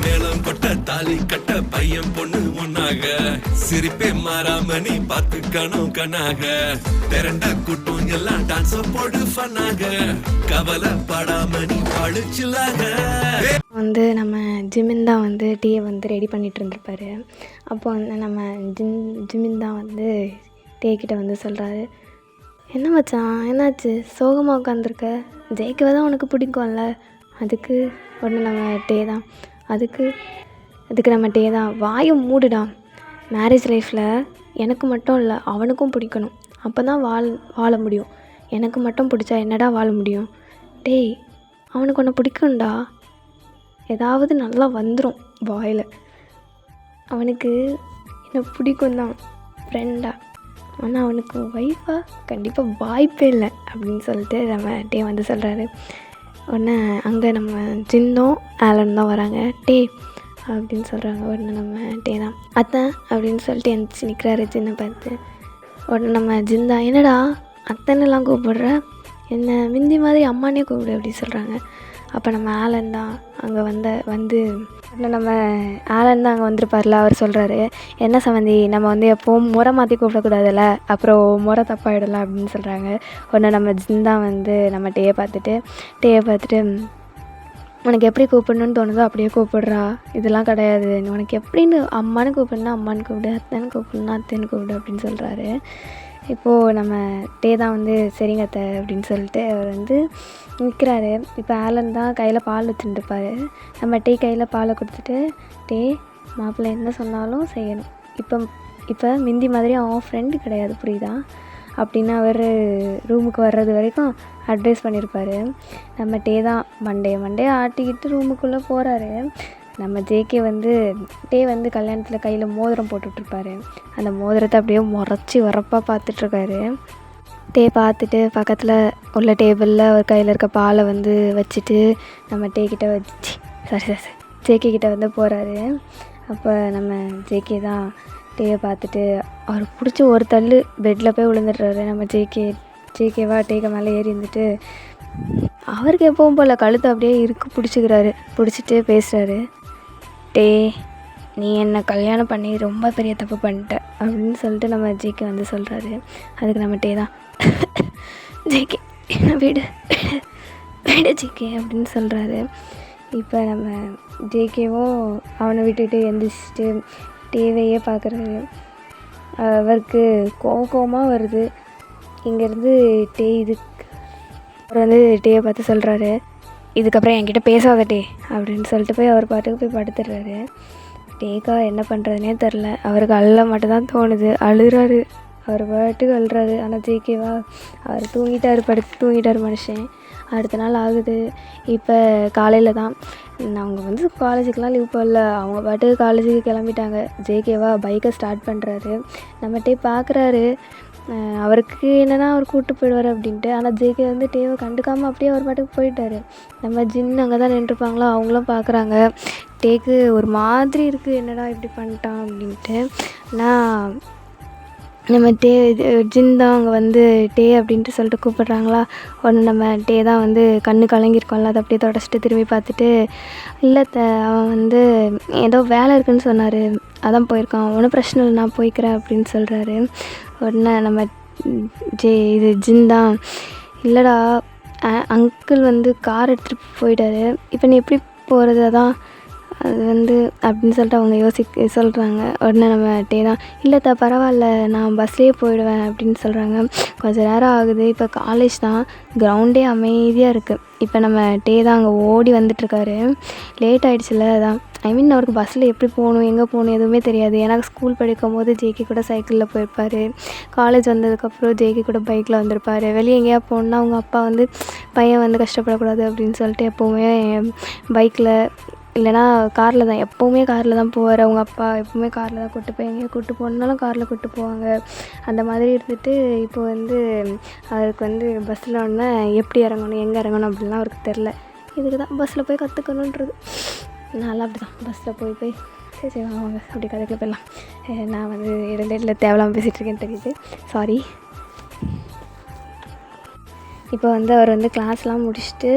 மேளம் கொட்ட தாலி கட்ட பையன் பொண்ணு ஒன்னாக, சிரிப்பே மாறாம நீ பாத்துக்கணும் கண்ணாக, திரண்ட கூட்டம் எல்லாம் டான்ஸ் போடு ஃபன்னாக, கவலைப்படாம நீ பழிச்சில்லாக. வந்து நம்ம ஜிமின் தான் வந்து டீயை வந்து ரெடி பண்ணிகிட்டு இருந்திருப்பாரு. அப்போ வந்து நம்ம ஜிமின் தான் வந்து டே கிட்ட வந்து சொல்கிறாரு, என்ன மச்சான் என்னாச்சு சோகமாக உட்காந்துருக்க? ஜெயிக்கவே தான் உனக்கு பிடிக்கும்ல, அதுக்கு உடனே நம்ம டே தான் அதுக்கு நம்ம டே தான் வாயை மூடுடா. மேரேஜ் லைஃப்பில் எனக்கு மட்டும் இல்லை அவனுக்கும் பிடிக்கணும், அப்போ தான் வாழ முடியும். எனக்கு மட்டும் பிடிச்சா என்னடா வாழ முடியும்? டேய், அவனுக்கு ஒன்று பிடிக்கும்டா, ஏதாவது நல்லா வந்துடும் வாயில். அவனுக்கு என்னை பிடிக்கும் தான் ஃப்ரெண்டாக, ஆனால் அவனுக்கு ஒய்ஃபாக கண்டிப்பாக வாய்ப்பே இல்லை அப்படின்னு சொல்லிட்டு நம்ம டே வந்து சொல்கிறாரு. உடனே அங்கே நம்ம ஜின்னும் ஆலன் தான் வராங்க. டே அப்படின்னு சொல்கிறாங்க. உடனே நம்ம டே தான் அத்தன் அப்படின்னு சொல்லிட்டு எந்திரிச்சு நிற்கிறாரு ஜின்னை பார்த்து. உடனே நம்ம ஜின் தான், என்னடா அத்தனைலாம் கூப்பிடுற, என்ன மிந்தி மாதிரி அம்மானே கூப்பிடு அப்படி சொல்கிறாங்க. அப்போ நம்ம ஆலன் தான் அங்கே வந்து நம்ம ஆலன் தான் அங்கே வந்திருப்பார்ல. அவர் சொல்கிறாரு, என்ன சம்மந்தி, நம்ம வந்து எப்போவும் முறை மாற்றி கூப்பிடக்கூடாதுல்ல, அப்புறம் முறை தப்பாகிடலாம் அப்படின்னு சொல்கிறாங்க. உடனே நம்ம ஜின் தான் வந்து நம்ம டேயை பார்த்துட்டு உனக்கு எப்படி கூப்பிடணுன்னு தோணுதோ அப்படியே கூப்பிடுறா, இதெல்லாம் கிடையாது, உனக்கு எப்படின்னு அம்மானு கூப்பிடுனா அம்மானு கூப்பிடு, அத்தைன்னு கூப்பிடுனா அத்தைன்னு கூப்பிடு அப்படின்னு சொல்கிறாரு. இப்போது நம்ம டே தான் வந்து சரிங்க அத்தை அப்படின்னு சொல்லிட்டு அவர் வந்து நிற்கிறாரு. இப்போ ஆலன் தான் கையில் பால் வச்சுட்டுருப்பார். நம்ம டே கையில் பாலை கொடுத்துட்டு, டே மாப்பிள்ளை என்ன சொன்னாலும் செய்யணும், இப்போ மிந்தி மாதிரி அவன் ஃப்ரெண்டு கிடையாது புரியுதா அப்படின்னு அவர் ரூமுக்கு வர்றது வரைக்கும் அட்வைஸ் பண்ணியிருப்பார். நம்ம டே தான் மண்டே ஆட்டிக்கிட்டு ரூமுக்குள்ளே போகிறாரு. நம்ம ஜேகே வந்து டே வந்து கல்யாணத்தில் கையில் மோதிரம் போட்டுட்ருப்பாரு. அந்த மோதிரத்தை அப்படியே முறைச்சி வரப்பாக பார்த்துட்ருக்காரு. டே பார்த்துட்டு பக்கத்தில் உள்ள டேபிளில் ஒரு கையில் இருக்க பாலை வந்து வச்சுட்டு நம்ம ஜேகே கிட்ட வந்து போகிறாரு. அப்போ நம்ம ஜேகே தான் டேயை பார்த்துட்டு அவர் பிடிச்சி ஒரு தள்ளு பெட்டில் போய் விழுந்துடுறாரு. நம்ம ஜேகேவா டேக்கு மேலே ஏறி இருந்துட்டு அவருக்கு எப்பவும் போல் கழுத்தை அப்படியே பிடிச்சிட்டு பேசுகிறாரு. டே, நீ என்னை கல்யாணம் பண்ணி ரொம்ப பெரிய தப்பு பண்ணிட்ட அப்படின்னு சொல்லிட்டு நம்ம ஜேகே வந்து சொல்கிறாரு. அதுக்கு நம்ம டே தான், ஜேகே வீடு ஜேகே அப்படின்னு சொல்கிறாரு. இப்போ நம்ம ஜேகேவும் அவனை விட்டுட்டு எந்திரிச்சிட்டு டேவையே பார்க்குறாரு. அவருக்கு கோவமாக வருது. இங்கேருந்து டே அவர் வந்து டேயை பார்த்து சொல்கிறாரு, இதுக்கப்புறம் என்கிட்ட பேசாத டே அப்படின்னு சொல்லிட்டு போய் அவர் பாட்டுக்கு போய் படுத்துடுறாரு. டேக்கா என்ன பண்ணுறதுனே தெரில, அவருக்கு அழுல மட்டும்தான் தோணுது. அழுகிறாரு, அவர் பாட்டுக்கு அழுறாரு. ஆனால் ஜேகேவா அவர் தூங்கிட்டார் மனுஷன். அடுத்த நாள் ஆகுது. இப்போ காலையில் தான் அவங்க வந்து காலேஜுக்கெலாம் லீவ் போடல, அவங்க பாட்டுக்கு காலேஜுக்கு கிளம்பிட்டாங்க. ஜேகேவா பைக்கை ஸ்டார்ட் பண்ணுறாரு. நம்ம டே பார்க்குறாரு, அவருக்கு என்னென்னா அவர் கூப்பிட்டு போயிடுவார் அப்படின்ட்டு. ஆனால் ஜேகே வந்து டேவை கண்டுக்காமல் அப்படியே அவர் பாட்டுக்கு போயிட்டார். நம்ம ஜின் அங்கே தான் நின்றுருப்பாங்களா, அவங்களும் பார்க்குறாங்க. டேக்கு ஒரு மாதிரி இருக்குது, என்னடா இப்படி பண்ணிட்டான் அப்படின்ட்டு. ஆனால் நம்ம ஜின் தான் அங்கே வந்து டே அப்படின்ட்டு சொல்லிட்டு கூப்பிட்றாங்களா. உடனே நம்ம டே தான் வந்து கண்ணு கலங்கியிருக்கோம்ல, அதை அப்படியே தொடச்சிட்டு திரும்பி பார்த்துட்டு, இல்லை அவன் வந்து ஏதோ வேலை இருக்குதுன்னு சொன்னார், அதான் போயிருக்கான், ஒன்றும் பிரச்சனை இல்லை, நான் போய்க்கிறேன் அப்படின்னு சொல்கிறாரு. உடனே நம்ம ஜின் தான், இல்லைடா அங்கிள் வந்து கார் எடுத்துகிட்டு போயிட்டாரு, இப்போ நீ எப்படி போகிறது, அதான் அது வந்து அப்படின்னு சொல்லிட்டு அவங்க சொல்கிறாங்க. உடனே நம்ம டே தான், இல்லை பரவாயில்ல, நான் பஸ்லேயே போயிடுவேன் அப்படின்னு சொல்கிறாங்க. கொஞ்சம் நேரம் ஆகுது, இப்போ காலேஜ் தான், கிரவுண்டே அமைதியாக இருக்குது. இப்போ நம்ம டே தான் அங்கே ஓடி வந்துட்டுருக்காரு. லேட் ஆகிடுச்சில்ல, அதான் அவருக்கு பஸ்ஸில் எப்படி போகணும், எங்கே போகணும் எதுவுமே தெரியாது. ஏன்னா ஸ்கூல் படிக்கும் போது ஜேகே கூட சைக்கிளில் போயிருப்பார், காலேஜ் வந்ததுக்கப்புறம் ஜேகே கூட பைக்கில் வந்திருப்பார். வெளியே எங்கேயா போகணுன்னா அவங்க அப்பா வந்து பையன் வந்து கஷ்டப்படக்கூடாது அப்படின்னு சொல்லிட்டு எப்போவுமே பைக்கில் இல்லைனா காரில் தான், எப்போவுமே காரில் தான் போவார். அவங்க அப்பா எப்போவுமே காரில் தான் கூப்பிட்டு போய் எங்கேயா கூப்பிட்டு போகணுன்னாலும் காரில் கூப்பிட்டு போவாங்க. அந்த மாதிரி இருந்துட்டு இப்போ வந்து அவருக்கு வந்து பஸ்ஸில் ஒன்று எப்படி இறங்கணும், எங்கே இறங்கணும் அப்படின்லாம் அவருக்கு தெரில. இதுக்கு தான் பஸ்ஸில் போய் கற்றுக்கணுன்றது. நல்லா அப்படி தான் பஸ்ஸில் போய் சரி வாங்க அப்படி கதைக்குள்ள போயிடலாம். நான் வந்து இடையில தேவையில்லாமல் பேசிகிட்ருக்கேன்னு தெரியுது, சாரி. இப்போ வந்து அவர் வந்து கிளாஸ்லாம் முடிச்சுட்டு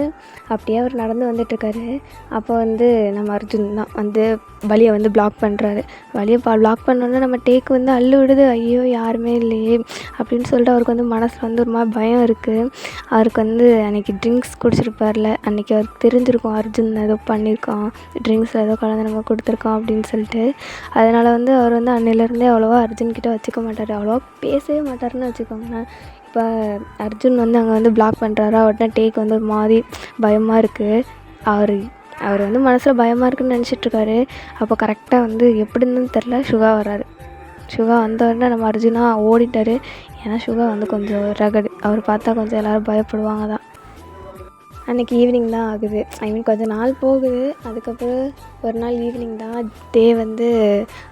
அப்படியே அவர் நடந்து வந்துட்டுருக்காரு. அப்போ வந்து நம்ம அர்ஜுன் தான் வந்து வழியை வந்து பிளாக் பண்ணுறாரு. வழியை பிளாக் பண்ணோன்னே நம்ம டேக்கு வந்து அள்ளு விடுது, ஐயோ யாருமே இல்லையே அப்படின்னு சொல்லிட்டு அவருக்கு வந்து மனசில் வந்து ஒரு மாதிரி பயம் இருக்குது. அவருக்கு வந்து அன்றைக்கி ட்ரிங்க்ஸ் குடிச்சிருப்பார்ல, அன்றைக்கி அவருக்கு தெரிஞ்சிருக்கும் அர்ஜுன் ஏதோ பண்ணியிருக்கான், ட்ரிங்க்ஸில் ஏதோ கலந்து நம்ம கொடுத்துருக்கான் அப்படின்னு சொல்லிட்டு. அதனால் வந்து அவர் வந்து அன்னையிலேருந்தே அவ்வளோவா அர்ஜுன்கிட்ட வச்சுக்க மாட்டார், அவ்வளோவா பேசவே மாட்டார்னு வச்சுக்கோங்களேன். இப்போ அர்ஜுன் வந்து அங்கே வந்து பிளாக் பண்ணுறாரா, உடனே டேக்கு வந்து ஒரு மாதிரி பயமாக இருக்குது. அவர் வந்து மனசில் பயமாக இருக்குதுன்னு நினச்சிட்ருக்காரு. அப்போ கரெக்டாக வந்து எப்படி இருந்துன்னு தெரில, சுகா வராரு. சுகா வந்த உடனே நம்ம அர்ஜுனா ஓடிட்டார். ஏன்னா சுகா வந்து கொஞ்சம் ரகடு, அவர் பார்த்தா கொஞ்சம் எல்லோரும் பயப்படுவாங்க தான். அன்றைக்கி ஈவினிங் தான் ஆகுது, கொஞ்சம் நாள் போகுது. அதுக்கப்புறம் ஒரு நாள் ஈவினிங் தான் டே வந்து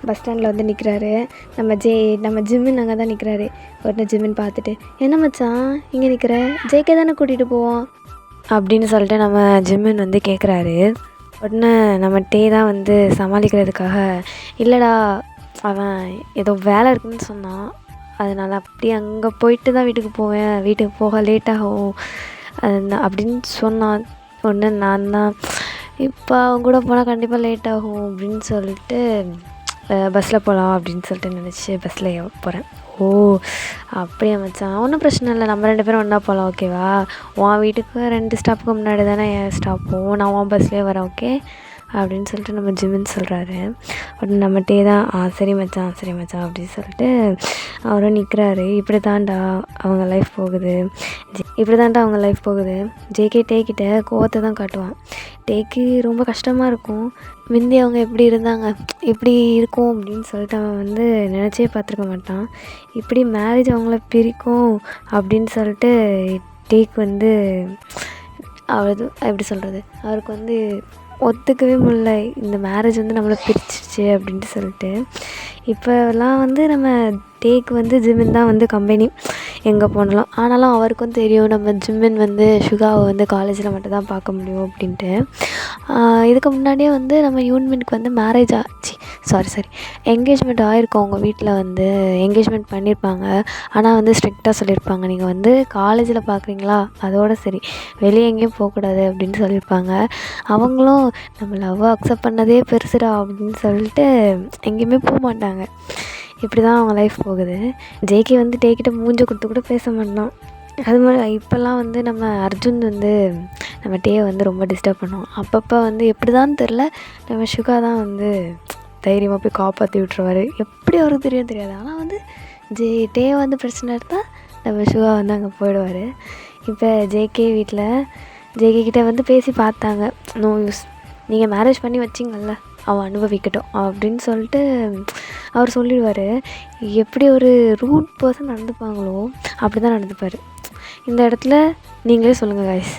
பஸ் ஸ்டாண்டில் வந்து நிற்கிறாரு. நம்ம ஜிம்மின் அங்கே தான் நிற்கிறாரு. உடனே ஜிம்மின் பார்த்துட்டு, என்ன மச்சான் இங்கே நிற்கிற, ஜேகே தானே கூட்டிகிட்டு போவோம் அப்படின்னு சொல்லிட்டு நம்ம ஜிம்மின் வந்து கேட்குறாரு. உடனே நம்ம டே தான் வந்து சமாளிக்கிறதுக்காக, இல்லைடா அவன் ஏதோ வேலை இருக்குதுன்னு சொன்னான், அதனால் அப்படியே அங்கே போயிட்டு தான் வீட்டுக்கு போவேன், வீட்டுக்கு போக லேட்டாகும் அப்படின்னு சொன்னான். ஒன்று நான் தான், இப்போ அவங்க கூட போனால் கண்டிப்பாக லேட் ஆகும் அப்படின்னு சொல்லிட்டு பஸ்ஸில் போகலாம் அப்படின்னு சொல்லிட்டு நினச்சி பஸ்ஸில் போகிறேன். ஓ அப்படியே மச்சான், ஒன்றும் பிரச்சனை இல்லை, நம்ம 2 பேரும் ஒன்றா போகலாம், ஓகேவா? உன் வீட்டுக்கு 2 ஸ்டாப்புக்கு முன்னாடி தானே என் ஸ்டாப்பும், நான் உன் பஸ்லேயே வரேன், ஓகே அப்படின்னு சொல்லிட்டு நம்ம ஜிம்மின்னு சொல்கிறாரு. உடனே நம்மகிட்டே தான் சரி மச்சான் அப்படின்னு சொல்லிட்டு அவரும் நிற்கிறாரு. இப்படி தாண்டா அவங்க லைஃப் போகுது. ஜேகே டேக்கிட்ட கோவத்தை தான் காட்டுவான். டேக்கு ரொம்ப கஷ்டமாக இருக்கும். முந்தி அவங்க எப்படி இருந்தாங்க, இப்படி இருக்கும் அப்படின்னு சொல்லிட்டு அவன் வந்து நினச்சே பார்த்துருக்க மாட்டான். இப்படி மேரேஜ் அவங்கள பிரிக்கும் அப்படின்னு சொல்லிட்டு டேக்கு வந்து எப்படி சொல்கிறது, அவருக்கு வந்து ஒத்துக்கவே முடியல, இந்த மேரேஜ் வந்து நம்மளை பிரிச்சிருச்சு அப்படின்ட்டு சொல்லிட்டு. இப்போலாம் வந்து நம்ம டேக்கு வந்து ஜிம்மின் தான் வந்து கம்பெனி எங்கே போனாலும். ஆனாலும் அவருக்கும் தெரியும் நம்ம ஜிம்மின் வந்து சுகாவை வந்து காலேஜில் மட்டும் தான் பார்க்க முடியும் அப்படின்ட்டு. இதுக்கு முன்னாடியே வந்து நம்ம யூன்மினுக்கு வந்து மேரேஜ் ஆச்சு, சாரி என்கேஜ்மெண்ட் ஆகிருக்கும். அவங்க வீட்டில் வந்து என்கேஜ்மெண்ட் பண்ணியிருப்பாங்க. ஆனால் வந்து ஸ்ட்ரிக்டாக சொல்லியிருப்பாங்க, நீங்கள் வந்து காலேஜில் பார்க்குறீங்களா அதோட சரி, வெளியே எங்கேயும் போகக்கூடாது அப்படின்னு சொல்லியிருப்பாங்க. அவங்களும் நம்ம லவ்வை அக்செப்ட் பண்ணதே பெருசுடா அப்படின்னு சொல்லிட்டு எங்கேயுமே போக மாட்டாங்க. இப்படி தான் அவங்க லைஃப் போகுது. ஜேகே வந்து டேக்கிட்ட மூஞ்ச கொடுத்து கூட பேச மாட்டான். அது மாதிரி இப்போல்லாம் வந்து நம்ம அர்ஜுன் வந்து நம்ம டேயை வந்து ரொம்ப டிஸ்டர்ப் பண்ணுவோம். அப்பப்போ வந்து எப்படி தான் தெரில, நம்ம சுகா தான் வந்து தைரியமாக போய் காப்பாற்றி விட்டுருவார். எப்படி அவருக்கு தெரியாது. ஆனால் வந்து டே வந்து பிரச்சனை இருந்தால் நம்ம சுகா வந்து அங்கே போயிடுவார். இப்போ ஜேகே கிட்டே வந்து பேசி பார்த்தாங்க, நோ யூஸ், நீங்கள் மேரேஜ் பண்ணி வச்சிங்கல்ல, அவன் அனுபவிக்கட்டும் அப்படின்னு சொல்லிட்டு அவர் சொல்லிடுவார். எப்படி ஒரு ரூட் பர்சன் நடந்துப்பாங்களோ அப்படி தான் நடந்துப்பார். இந்த இடத்துல நீங்களே சொல்லுங்கள் காய்ஸ்,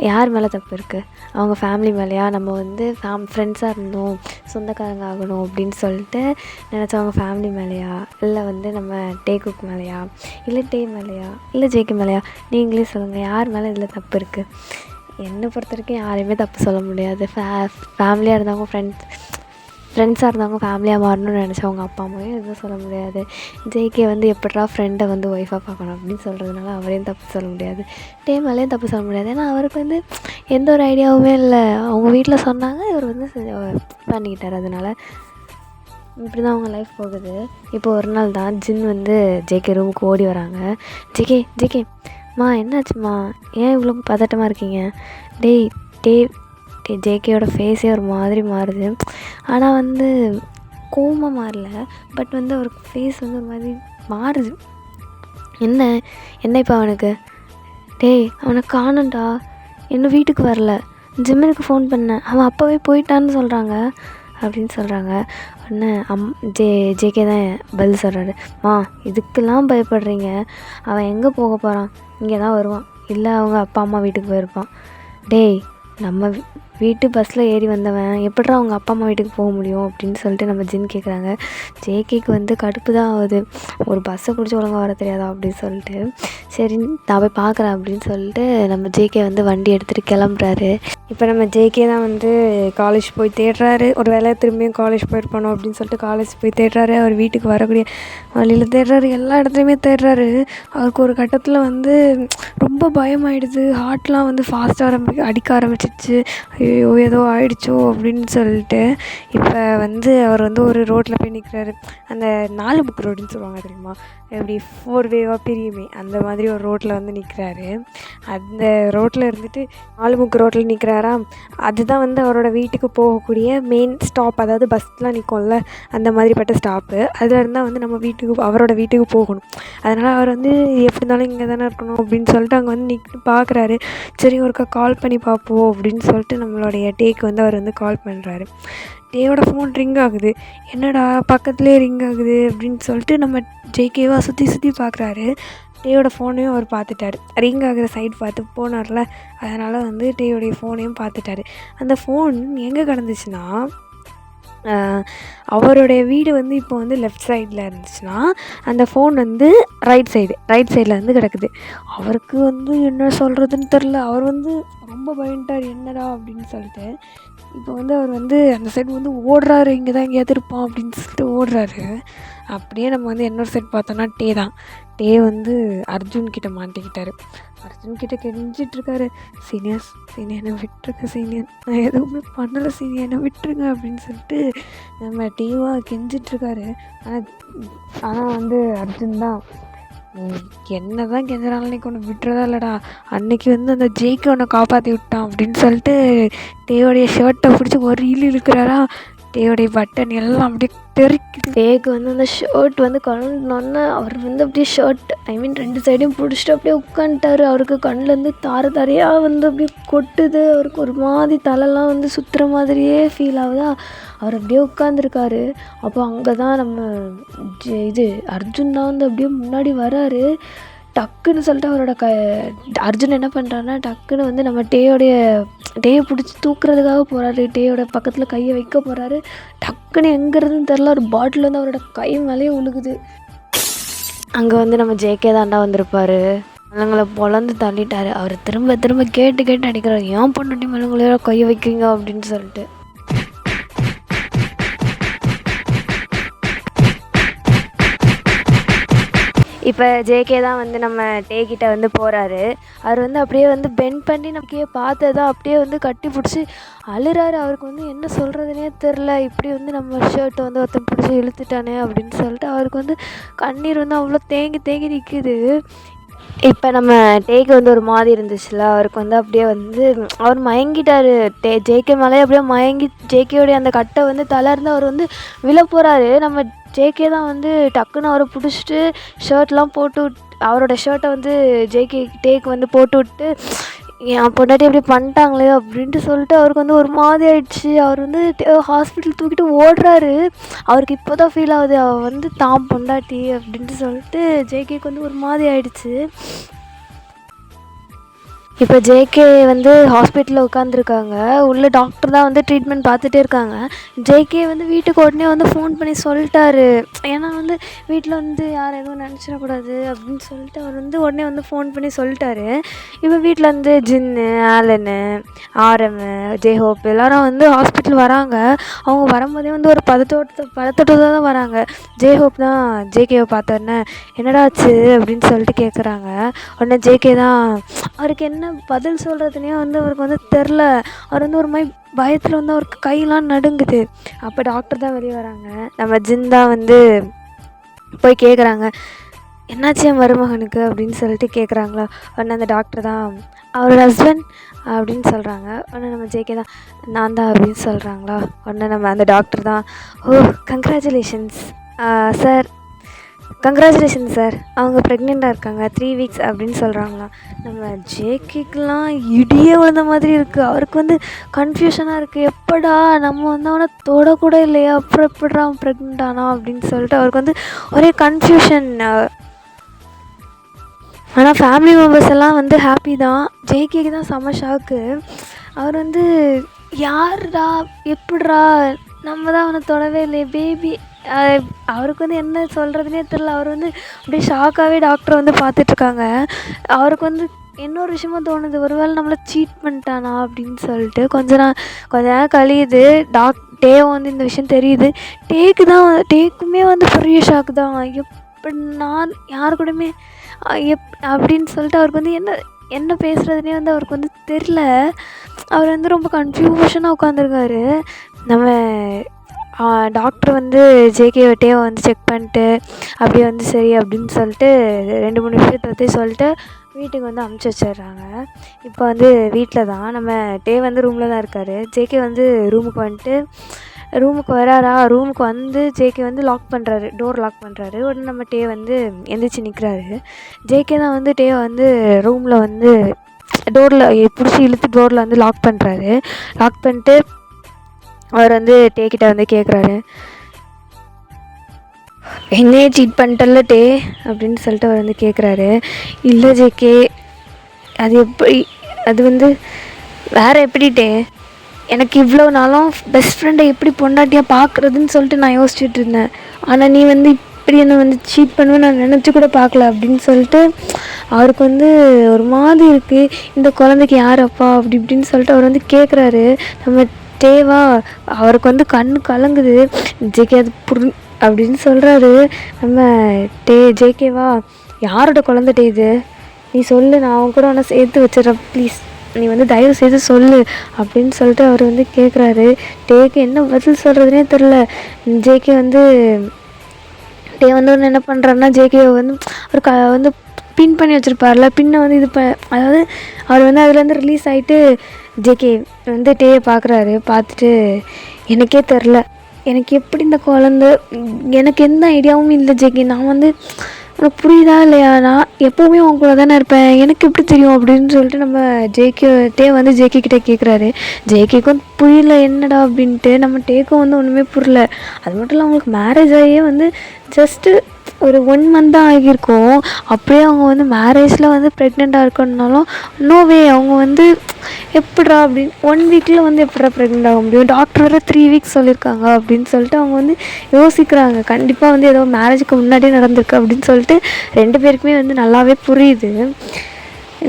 யார் மேலே தப்பு இருக்குது? அவங்க ஃபேமிலி மேலேயா? நம்ம வந்து ஃப்ரெண்ட்ஸாக இருந்தோம், சொந்தக்காரங்க ஆகணும் அப்படின்னு சொல்லிட்டு நினச்சவங்க ஃபேமிலி மேலேயா? இல்லை வந்து நம்ம டேக்குக் மேலேயா? இல்லை டே மேலேயா? இல்லை ஜேகே மேலேயா? நீங்களே சொல்லுங்கள், யார் மேலே இதில் தப்பு இருக்குது? என்னை பொறுத்த வரைக்கும் யாரையுமே தப்பு சொல்ல முடியாது. ஃபேமிலியாக இருந்தவங்க ஃப்ரெண்ட்ஸாக இருந்தவங்க ஃபேமிலியாக மாறணும்னு நினச்சவங்க அப்பா அம்மாவையும் எதுவும் சொல்ல முடியாது. ஜேகே வந்து எப்படா ஃப்ரெண்டை வந்து ஒய்ஃபாக பார்க்கணும் அப்படின்னு சொல்கிறதுனால அவரையும் தப்பு சொல்ல முடியாது. டே மேலேயும் தப்பு சொல்ல முடியாது. ஏன்னா அவருக்கு வந்து எந்த ஒரு ஐடியாவுமே இல்லை. அவங்க வீட்டில் சொன்னாங்க, இவர் வந்து பண்ணிக்கிட்டார். அதனால இப்படி தான் அவங்க லைஃப் போகுது. இப்போ ஒரு நாள் தான் ஜின் வந்து ஜேகே ரூமுக்கு ஓடி வராங்க. ஜேகே மா என்னாச்சும்மா, ஏன் இவ்வளோ பதட்டமாக இருக்கீங்க? டேய் ஜேகேயோட ஃபேஸே ஒரு மாதிரி மாறுது. ஆனால் வந்து கோவமாக மாறல, பட் வந்து அவருக்கு ஃபேஸ் வந்து ஒரு மாதிரி மாறுது. என்ன இப்போ அவனுக்கு? அவனை காணோம்டா, இன்னும் வீட்டுக்கு வரல, ஜிம்முக்கு ஃபோன் பண்ணேன், அவன் அப்போவே போயிட்டான்னு சொல்கிறாங்க அப்படின்னு சொல்கிறாங்க. உடனே ஜேகே தான் பதில் சொல்கிறாரு. இதுக்கெல்லாம் பயப்படுறீங்க, அவன் எங்கே போக போகிறான்? இங்கே தான் வருவான், இல்லை அவங்க அப்பா அம்மா வீட்டுக்கு போயிருப்பான். நம்ம வீட்டு பஸ்ஸில் ஏறி வந்தவன் எப்படிடா அவங்க அப்பா அம்மா வீட்டுக்கு போக முடியும் அப்படின்னு சொல்லிட்டு நம்ம ஜின் கேட்குறாங்க. ஜேகேக்கு வந்து கடுப்பு தான் ஆகுது, ஒரு பஸ்ஸை பிடிச்சி ஒழுங்காக வர தெரியாதா அப்படின்னு சொல்லிட்டு. சரி நான் போய் பார்க்குறேன் அப்படின்னு சொல்லிட்டு நம்ம ஜேகே வந்து வண்டி எடுத்துகிட்டு கிளம்புறாரு. இப்போ நம்ம ஜேகே தான் வந்து காலேஜ் போய் தேடுறாரு. ஒரு வேலை திரும்பியும் காலேஜ் போயிருப்பானோ அப்படின்னு சொல்லிட்டு காலேஜ் போய் தேடுறாரு. அவர் வீட்டுக்கு வரக்கூடிய வழியில் தேடுறாரு, எல்லா இடத்துலையுமே தேடுறாரு. அவருக்கு ஒரு கட்டத்தில் வந்து ரொம்ப பயமாயிடுது. ஹார்ட்லாம் வந்து ஃபாஸ்ட்டாக அடிக்க ஆரம்பிச்சிச்சு. ஐயோ ஏதோ ஆயிடுச்சோ அப்படின்னு சொல்லிட்டு இப்போ வந்து அவர் வந்து ஒரு ரோட்டில் போய் நிற்கிறாரு. அந்த 4 புக் ரோடுன்னு சொல்லுவாங்க தெரியுமா, எப்படி 4 வேவாக பிரியுமே, அந்த மாதிரி ஒரு ரோட்டில் வந்து நிற்கிறாரு. அந்த ரோட்டில் இருந்துட்டு 4 புக் ரோட்டில் நிற்கிறாரா. அதுதான் வந்து அவரோட வீட்டுக்கு போகக்கூடிய மெயின் ஸ்டாப், அதாவது பஸ்லாம் நிற்கும்ல அந்த மாதிரிப்பட்ட ஸ்டாப்பு. அதில் இருந்தால் வந்து நம்ம அவரோட வீட்டுக்கு போகணும். அதனால் அவர் வந்து எப்படி இருந்தாலும் இங்கே தானே இருக்கணும் அப்படின்னு சொல்லிட்டு அங்கே வந்து நிற்கிட்டு பார்க்குறாரு. சரி ஒருக்கா கால் பண்ணி பார்ப்போம் அப்படின்னு சொல்லிட்டு நம்மளுடைய டேக்கு வந்து அவர் வந்து கால் பண்ணுறாரு. டேயோட ஃபோன் ரிங் ஆகுது. என்னடா பக்கத்துலேயே ரிங் ஆகுது அப்படின்னு சொல்லிட்டு நம்ம ஜேகேவா சுற்றி பார்க்குறாரு. டேயோட ஃபோனையும் அவர் பார்த்துட்டாரு. ரிங் ஆகிற சைடு பார்த்து போனார்ல, அதனால் வந்து டேயோடைய ஃபோனையும் பார்த்துட்டாரு. அந்த ஃபோன் எங்கே கிடந்துச்சுன்னா, அவருடைய வீடு வந்து இப்போ வந்து லெஃப்ட் சைடில் இருந்துச்சுன்னா, அந்த ஃபோன் வந்து ரைட் சைடில் வந்து கிடக்குது. அவருக்கு வந்து என்ன சொல்கிறதுன்னு தெரில. அவர் வந்து ரொம்ப பயந்துட்டார், என்னடா அப்படின்னு சொல்லிட்டு. இப்போ வந்து அவர் வந்து அந்த சைடு வந்து ஓடுறாரு, இங்கே தான் எங்கேயாவது இருப்பான் அப்படின்னு சொல்லிட்டு ஓடுறாரு. அப்படியே நம்ம வந்து இன்னொரு சைடு பார்த்தோன்னா டே வந்து அர்ஜுன்கிட்ட மாட்டிக்கிட்டார். அர்ஜுன்கிட்ட கெஞ்சிட்ருக்காரு, சீனியர் என்னை விட்டுருங்க சீனியர், நான் எதுவுமே பண்ணலை சீனியர், என்னை விட்டுருங்க அப்படின்னு சொல்லிட்டு நம்ம டேவாக கெஞ்சிட்ருக்காரு. ஆனால் வந்து அர்ஜுன் தான், என்ன தான் கெஞ்சுறாலும் இன்றைக்கி ஒன்று விட்டுறதா இல்லைடா, அன்றைக்கி வந்து அந்த ஜேக்கு ஒன்று காப்பாற்றி விட்டான் அப்படின்னு சொல்லிட்டு டேயோடைய ஷர்ட்டை பிடிச்சி ஒரு இழுக்கிறாரா. டேயோடைய பட்டன் எல்லாம் அப்படியே தெறிக்குது. டேக்கு வந்து அந்த ஷர்ட் வந்து கலந்தோன்னே அவர் வந்து அப்படியே ரெண்டு சைடையும் பிடிச்சிட்டு அப்படியே உட்காந்துட்டார். அவருக்கு கண்ணிலேருந்து தாரையாக வந்து அப்படியே கொட்டுது. அவருக்கு ஒரு மாதிரி தலைலாம் வந்து சுற்றுற மாதிரியே ஃபீல் ஆகுதா. அவர் அப்படியே உட்காந்துருக்காரு. அப்போ அங்கே தான் நம்ம அர்ஜுன் தான் வந்து அப்படியே முன்னாடி வராரு. டக்குன்னு சொல்லிட்டு அவரோட அர்ஜுன் என்ன பண்ணுறாருன்னா, டக்குன்னு வந்து நம்ம டேயை பிடிச்சி தூக்குறதுக்காக போகிறாரு. டேயோட பக்கத்தில் கையை வைக்க போகிறாரு. டக்குன்னு எங்கிறதுன்னு தெரில, ஒரு பாட்டில் வந்து அவரோட கை மேலேயே உழுகுது. அங்கே வந்து நம்ம ஜேகே தாண்டா வந்திருப்பார். மலங்களை பொழந்து தள்ளிட்டாரு. அவர் திரும்ப கேட்டு அடிக்கிறார், ஏன் பொண்டாட்டி மலங்களையோ கையை வைக்கிங்க அப்படின்னு சொல்லிட்டு. இப்போ ஜேகே தான் வந்து நம்ம டேக்கிட்ட வந்து போகிறாரு. அவர் வந்து அப்படியே வந்து பெண்ட் பண்ணி நமக்கே பார்த்ததான் அப்படியே வந்து கட்டி பிடிச்சி அழுறாரு. அவருக்கு வந்து என்ன சொல்கிறதுனே தெரில. இப்படி வந்து நம்ம ஷர்ட்டை வந்து ஒருத்தன் பிடிச்சி இழுத்துட்டானே அப்படின்னு சொல்லிட்டு அவருக்கு வந்து கண்ணீர் வந்து அவ்வளோ தேங்கி நிற்கிது. இப்போ நம்ம டேக்கு வந்து ஒரு மாதிரி இருந்துச்சுல, அவருக்கு வந்து அப்படியே வந்து அவர் மயங்கிட்டார். ஜேகே மேலே அப்படியே மயங்கி ஜேகேயோடைய அந்த கட்டை வந்து தளர்ந்து அவர் வந்து விழ போகிறாரு. நம்ம ஜேகே தான் வந்து டக்குன்னு அவரை பிடிச்சிட்டு ஷர்ட்லாம் அவரோட ஷர்ட்டை வந்து டேக்கு வந்து போட்டு விட்டு, என் பொண்டாட்டி அப்படி பண்ணிட்டாங்களே அப்படின்ட்டு சொல்லிட்டு அவருக்கு வந்து ஒரு மாதிரி ஆயிடுச்சு. அவர் வந்து ஹாஸ்பிட்டல் தூக்கிட்டு ஓடுறாரு. அவருக்கு இப்போ தான் ஃபீல் ஆகுது, அவள் வந்து தான் பொண்டாட்டி அப்படின்ட்டு சொல்லிட்டு ஜேகேக்கு வந்து ஒரு மாதிரி ஆயிடுச்சு. இப்போ ஜேகே வந்து ஹாஸ்பிட்டலில் உட்காந்துருக்காங்க. உள்ள டாக்டர் தான் வந்து ட்ரீட்மெண்ட் பார்த்துட்டே இருக்காங்க. ஜேகே வந்து வீட்டுக்கு உடனே வந்து ஃபோன் பண்ணி சொல்லிட்டாரு. ஏன்னா வந்து வீட்டில் வந்து யார் எதுவும் நினச்சிடக்கூடாது அப்படின்னு சொல்லிட்டு அவர் வந்து உடனே வந்து ஃபோன் பண்ணி சொல்லிட்டாரு. இப்போ வீட்டில் வந்து ஜின்னு, ஆலனு, ஆரமு, ஜேஹோப் எல்லாரும் வந்து ஹாஸ்பிட்டல் வராங்க. அவங்க வரும்போதே வந்து ஒரு பதட்டத்தோடு தான் வராங்க. ஜேஹோப் தான் ஜேகேவை பார்த்தோன்னே என்னடா ஆச்சு அப்படின்னு சொல்லிட்டு கேட்குறாங்க. உடனே ஜேகே தான் அவருக்கு என்ன பதில் சொல்கிறதுனே வந்து அவருக்கு வந்து தெரில. அவர் வந்து ஒரு மாதிரி பயத்தில் வந்து அவருக்கு கையெல்லாம் நடுங்குது. அப்போ டாக்டர் தான் வெளியே வராங்க. நம்ம ஜின் தான் வந்து போய் கேட்குறாங்க, என்னாச்சு என் மருமகனுக்கு அப்படின்னு சொல்லிட்டு கேட்குறாங்களா. உடனே அந்த டாக்டர் தான் அவரோட ஹஸ்பண்ட் அப்படின்னு சொல்கிறாங்க. உடனே நம்ம ஜேகே தான் நான் தான் அப்படின்னு சொல்கிறாங்களா. உடனே நம்ம அந்த டாக்டர் தான் கங்க்ராச்சுலேஷன்ஸ் சார், கங்க்ராச்சுலேஷன் சார், அவங்க ப்ரெக்னெண்ட்டாக இருக்காங்க 3 வீக்ஸ் அப்படின்னு சொல்கிறாங்களாம். நம்ம ஜேகேக்கெலாம் இடியே விழுந்த மாதிரி இருக்குது. அவருக்கு வந்து கன்ஃபியூஷனாக இருக்குது. எப்படா நம்ம வந்து அவனை தொடக்கூட இல்லையா, அப்புறம் எப்படா அவன் ப்ரெக்னெண்ட் ஆனா அப்படின்னு சொல்லிட்டு அவருக்கு வந்து ஒரே கன்ஃபியூஷன். ஆனால் ஃபேமிலி மெம்பர்ஸ் எல்லாம் வந்து ஹாப்பி தான். ஜேகேக்கு தான் செம்ம ஷாக்கு. அவர் வந்து யாருடா எப்படிடா நம்ம தான் அவனை தொடவே இல்லையே பேபி. அவருக்கு வந்து என்ன சொல்கிறதுனே தெரில. அவர் வந்து அப்படியே ஷாக்காகவே டாக்டரை வந்து பார்த்துட்ருக்காங்க. அவருக்கு வந்து இன்னொரு விஷயமும் தோணுது, ஒருவேளை நம்மளை சீட் பண்ணிட்டானா அப்படின்னு சொல்லிட்டு. கொஞ்ச நேரம் கழியுது. டேவும் வந்து இந்த விஷயம் தெரியுது. டேக்குமே வந்து பெரிய ஷாக்கு தான். எப்படி நான் யார் கூடயுமே அப்படின்னு சொல்லிட்டு அவருக்கு வந்து என்ன பேசுகிறதுனே வந்து அவருக்கு வந்து தெரில. அவர் வந்து ரொம்ப கன்ஃபியூஷனாக உட்காந்துருக்காரு. நம்ம டாக்டர் வந்து ஜேகேவட்டையே வந்து செக் பண்ணிட்டு அப்படியே வந்து சரி அப்படின்னு சொல்லிட்டு 2-3 விஷயத்தை பற்றி சொல்லிட்டு வீட்டுக்கு வந்து அமுச்சு வச்சிடுறாங்க. இப்போ வந்து வீட்டில் தான் நம்ம டே வந்து ரூமில் தான் இருக்கார். ஜேகே வந்து ரூமுக்கு வராரா. ரூமுக்கு வந்து ஜேகே வந்து டோர் லாக் பண்ணுறாரு. உடனே நம்ம டே வந்து எந்திரிச்சு நிற்கிறாரு. ஜேகே தான் வந்து டே வந்து ரூமில் வந்து டோரில் பிடிச்சி இழுத்து டோரில் வந்து லாக் பண்ணுறாரு. லாக் பண்ணிட்டு அவர் வந்து டேக்கிட்ட வந்து கேட்குறாரு, என்னையே சீட் பண்ணிட்டல்ல டே அப்படின்னு சொல்லிட்டு அவர் வந்து கேட்குறாரு. இல்லை ஜேகே, அது வந்து வேறு எப்படி டே, எனக்கு இவ்வளோ நாளும் பெஸ்ட் ஃப்ரெண்டை எப்படி பொண்டாட்டியாக பார்க்குறதுன்னு சொல்லிட்டு நான் யோசிச்சுட்டு இருந்தேன். ஆனால் நீ வந்து இப்படி என்னை வந்து சீட் பண்ணுவேன்னு நான் நினச்சி கூட பார்க்கல அப்படின்னு சொல்லிட்டு அவருக்கு வந்து ஒரு மாதிரி இருக்குது. இந்த குழந்தைக்கு யார் அப்பா அப்படி இப்படின்னு சொல்லிட்டு அவர் வந்து கேட்குறாரு. நம்ம டேவா அவருக்கு வந்து கண்ணு கலங்குது. ஜேகே அது அப்படின்னு சொல்கிறாரு. நம்ம ஜேகேவா யாரோட குழந்தை டே இது, நீ சொல்லு, நான் அவன் கூட உன்னை சேர்த்து வச்சிடறேன் ப்ளீஸ், நீ வந்து தயவு செய்து சொல்லு அப்படின்னு சொல்லிட்டு அவர் வந்து கேட்குறாரு. டேக்கு என்ன பதில் சொல்கிறதுனே தெரில. ஜேகே வந்து டே வந்து ஒன்று என்ன பண்ணுறாருன்னா, ஜேகேவை வந்து அவர் வந்து பின் பண்ணி வச்சுருப்பார்ல, பின்னை வந்து அதாவது அவர் வந்து அதுலேருந்து ரிலீஸ் ஆகிட்டு ஜேகே வந்து டேயை பார்க்குறாரு. பார்த்துட்டு எனக்கே தெரில, எனக்கு எப்படி இந்த குழந்த, எனக்கு எந்த ஐடியாவும் இல்லை ஜேகே, நான் வந்து உனக்கு புரியுதா இல்லையா, நான் எப்போவுமே உன் கூட தானே இருப்பேன், எனக்கு எப்படி தெரியும் அப்படின்னு சொல்லிட்டு நம்ம டே வந்து ஜேகே கிட்டே கேட்குறாரு. ஜேகேக்கும் புரியல என்னடா அப்படின்ட்டு. நம்ம டேக்கும் வந்து ஒன்றுமே புரியல. அது மட்டும் இல்லை, அவங்களுக்கு மேரேஜ் ஆகியே வந்து ஜஸ்ட்டு ஒரு 1 மந்த் தான் ஆகியிருக்கும். அப்படியே அவங்க வந்து மேரேஜில் வந்து ப்ரெக்னெண்ட்டாக இருக்கணுனாலும் நோவே, அவங்க வந்து எப்படா அப்படின்னு 1 வீக்கில் வந்து எப்படா ப்ரெக்னெண்ட் ஆக முடியும், டாக்டர் வேறு 3 வீக்ஸ் சொல்லியிருக்காங்க அப்படின்னு சொல்லிட்டு அவங்க வந்து யோசிக்கிறாங்க. கண்டிப்பாக வந்து ஏதோ மேரேஜுக்கு முன்னாடியே நடந்திருக்கு அப்படின்னு சொல்லிட்டு 2 பேருக்குமே வந்து நல்லாவே புரியுது.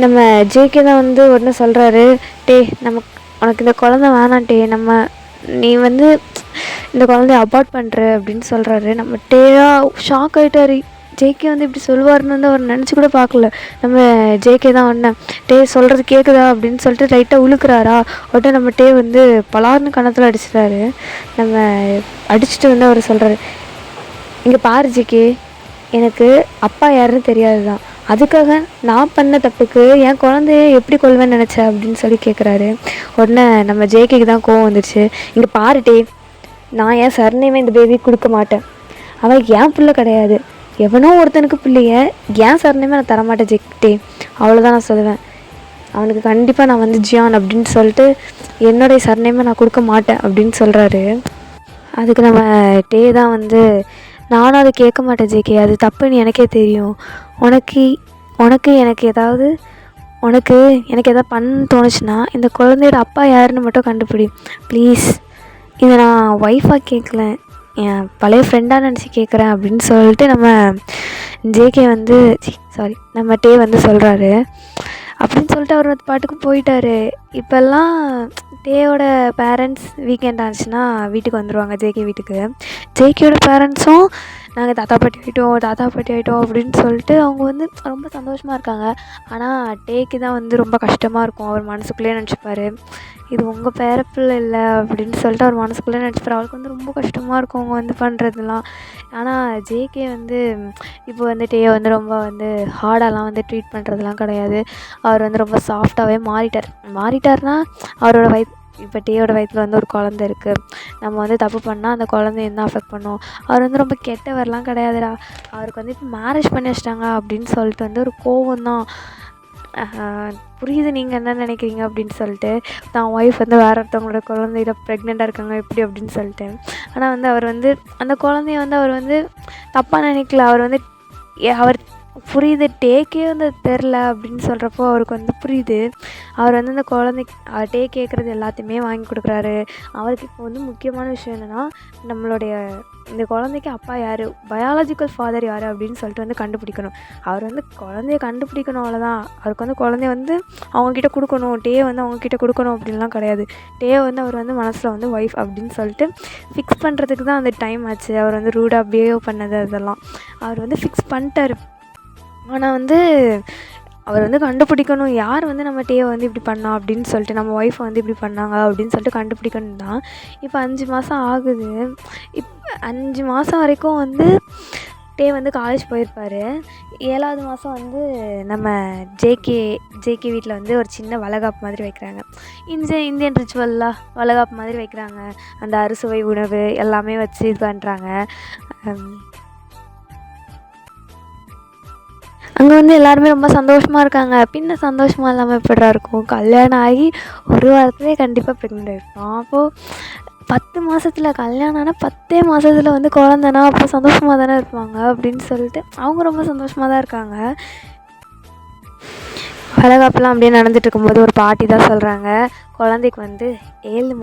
நம்ம ஜேகே தான் வந்து உடனே சொல்கிறாரு, உனக்கு இந்த குழந்தை வேணான்ட்டே, நீ வந்து இந்த குழந்தைய அபார்ட் பண்ணுற அப்படின்னு சொல்கிறாரு. நம்ம டேயா ஷாக் ஆகிட்டார். ஜேகே வந்து இப்படி சொல்லுவார்னு வந்து அவர் நினச்சி கூட பார்க்கல. நம்ம ஜேகே தான் உடனே டே சொல்கிறது கேட்குதா அப்படின்னு சொல்லிட்டு லைட்டாக உழுக்கிறாரா. உடனே நம்ம டே வந்து பலார்னு கணத்தில் அடிச்சிட்டாரு. நம்ம அடிச்சுட்டு வந்து அவர் சொல்கிறாரு, இங்கே பாரு ஜேகே, எனக்கு அப்பா யாருன்னு தெரியாது தான், அதுக்காக நான் பண்ண தப்புக்கு என் குழந்தைய எப்படி கொள்வேன்னு நினச்சேன் அப்படின்னு சொல்லி கேட்குறாரு. உடனே நம்ம ஜேகேக்கு தான் கோவம் வந்துடுச்சு. இங்கே பாருட்டே, நான் என் சர்நேமே இந்த பேபிக்கு கொடுக்க மாட்டேன், அவன் என் பிள்ளை கிடையாது, எவனோ ஒருத்தனுக்கு பிள்ளைய என் சர்நேமே நான் தரமாட்டேன் ஜேகே, அவ்வளோதான் நான் சொல்லுவேன். அவனுக்கு கண்டிப்பாக நான் வந்து ஜியான் அப்படின்னு சொல்லிட்டு என்னுடைய சர்நேமை நான் கொடுக்க மாட்டேன் அப்படின்னு சொல்கிறாரு. அதுக்கு நம்ம டே தான் வந்து, நானும் அதை கேட்க மாட்டேன் ஜேகே, அது தப்புன்னு எனக்கே தெரியும், உனக்கு எனக்கு ஏதாவது உனக்கு எனக்கு எதாவது பண்ண தோணுச்சுன்னா இந்த குழந்தையோட அப்பா யாருன்னு மட்டும் கண்டுபிடி ப்ளீஸ். இதை நான் ஒய்ஃபாக கேட்கல, என் பழைய ஃப்ரெண்டாக நினச்சி கேட்குறேன் அப்படின்னு சொல்லிட்டு நம்ம ஜேகே வந்து நம்ம டே வந்து சொல்கிறாரு. அப்படின்னு சொல்லிட்டு அவர் பாட்டுக்கு போயிட்டாரு. இப்போல்லாம் டேயோட பேரண்ட்ஸ் வீக்கெண்ட் ஆச்சுன்னா வீட்டுக்கு வந்துடுவாங்க, ஜேகே வீட்டுக்கு. ஜேகேயோட பேரண்ட்ஸும் நாங்கள் தாத்தா பாட்டி ஆகிட்டோம் அப்படின்னு சொல்லிட்டு அவங்க வந்து ரொம்ப சந்தோஷமாக இருக்காங்க. ஆனால் டேக்கு தான் வந்து ரொம்ப கஷ்டமாக இருக்கும். அவர் மனசுக்குள்ளேயே நினச்சிப்பார், இது உங்கள் பேரப்பிள்ளை இல்லை அப்படின்னு சொல்லிட்டு அவர் மனசுக்குள்ளே நினச்சிப்பார். அவருக்கு வந்து ரொம்ப கஷ்டமாக இருக்கும் அவங்க வந்து பண்ணுறதுலாம். ஆனால் ஜேகே வந்து இப்போ வந்து டேயை வந்து ரொம்ப வந்து ஹார்டாலாம் வந்து ட்ரீட் பண்ணுறதுலாம் கிடையாது. அவர் வந்து ரொம்ப சாஃப்டாகவே மாறிட்டார்னா அவரோட இப்போ டேயோட வயிற்றில் வந்து ஒரு குழந்த இருக்குது. நம்ம வந்து தப்பு பண்ணால் அந்த குழந்தைய என்ன அஃபெக்ட் பண்ணும். அவர் வந்து ரொம்ப கெட்டவரெலாம் கிடையாதுடா. அவருக்கு வந்து இப்போ மேரேஜ் பண்ணி வச்சிட்டாங்க அப்படின்னு சொல்லிட்டு வந்து ஒரு கோவம் தான். புரியுது நீங்கள் என்ன நினைக்கிறீங்க அப்படின்னு சொல்லிட்டு. தான் ஒய்ஃப் வந்து வேறு ஒருத்தவங்களோட குழந்தையில ப்ரெக்னெண்ட்டாக இருக்காங்க எப்படி அப்படின்னு சொல்லிட்டு. ஆனால் வந்து அவர் வந்து அந்த குழந்தைய வந்து அவர் வந்து தப்பாக நினைக்கல. அவர் வந்து அவர் புரியுது, டேக்கே வந்து தெரில அப்படின்னு சொல்கிறப்போ அவருக்கு வந்து புரியுது. அவர் வந்து அந்த குழந்தைக்கு டே கேட்குறது எல்லாத்தையுமே வாங்கி கொடுக்குறாரு. அவருக்கு இப்போ வந்து முக்கியமான விஷயம் என்னென்னா, நம்மளுடைய இந்த குழந்தைக்கு அப்பா யார், பயாலஜிக்கல் ஃபாதர் யார் அப்படின்னு சொல்லிட்டு வந்து கண்டுபிடிக்கணும். அவர் வந்து குழந்தைய கண்டுபிடிக்கணும், அவ்வளோதான். அவருக்கு வந்து குழந்தைய வந்து அவங்கக்கிட்ட கொடுக்கணும், டே வந்து அவங்கக்கிட்ட கொடுக்கணும் அப்படின்லாம் கிடையாது. டே வந்து அவர் வந்து மனசில் வந்து ஒய்ஃப் அப்படின்னு சொல்லிட்டு ஃபிக்ஸ் பண்ணுறதுக்கு தான் அந்த டைம் ஆச்சு. அவர் வந்து ரூடாக பிஹேவ் பண்ணது அதெல்லாம் அவர் வந்து ஃபிக்ஸ் பண்ணிட்டார். ஆனால் வந்து அவர் வந்து கண்டுபிடிக்கணும், யார் வந்து நம்ம டேயை வந்து இப்படி பண்ணா அப்படின்னு சொல்லிட்டு, நம்ம ஒய்ஃபை வந்து இப்படி பண்ணாங்க அப்படின்னு சொல்லிட்டு கண்டுபிடிக்கணும் தான். இப்போ 5 மாதம் ஆகுது. 5 மாதம் வரைக்கும் வந்து டே வந்து காலேஜ் போயிருப்பார். 7வது மாதம் வந்து நம்ம ஜேகே வீட்டில் வந்து ஒரு சின்ன வளைகாப்பு மாதிரி வைக்கிறாங்க. இந்தியன் ரிச்சுவல்லாம் வளைகாப்பு மாதிரி வைக்கிறாங்க. அந்த அறுசுவை உணவு எல்லாமே வச்சு இது பண்ணுறாங்க. அங்கே வந்து எல்லாருமே ரொம்ப சந்தோஷமாக இருக்காங்க. பின்ன சந்தோஷமாக இல்லாமல் எப்படிடா இருக்கும். கல்யாணம் ஆகி ஒரு வாரத்துலேயே கண்டிப்பாக ப்ரெக்னென்ட் ஆகிருக்கும். அப்போது 10 மாதத்தில் கல்யாணம் ஆனால் 10 மாதத்தில் வந்து குழந்தனா அப்போ சந்தோஷமாக தானே இருப்பாங்க அப்படின்னு சொல்லிட்டு அவங்க ரொம்ப சந்தோஷமாக தான் இருக்காங்க. வளைகாப்புலாம் அப்படியே நடந்துட்டு இருக்கும்போது ஒரு பாட்டி தான் சொல்கிறாங்க, குழந்தைக்கு வந்து 7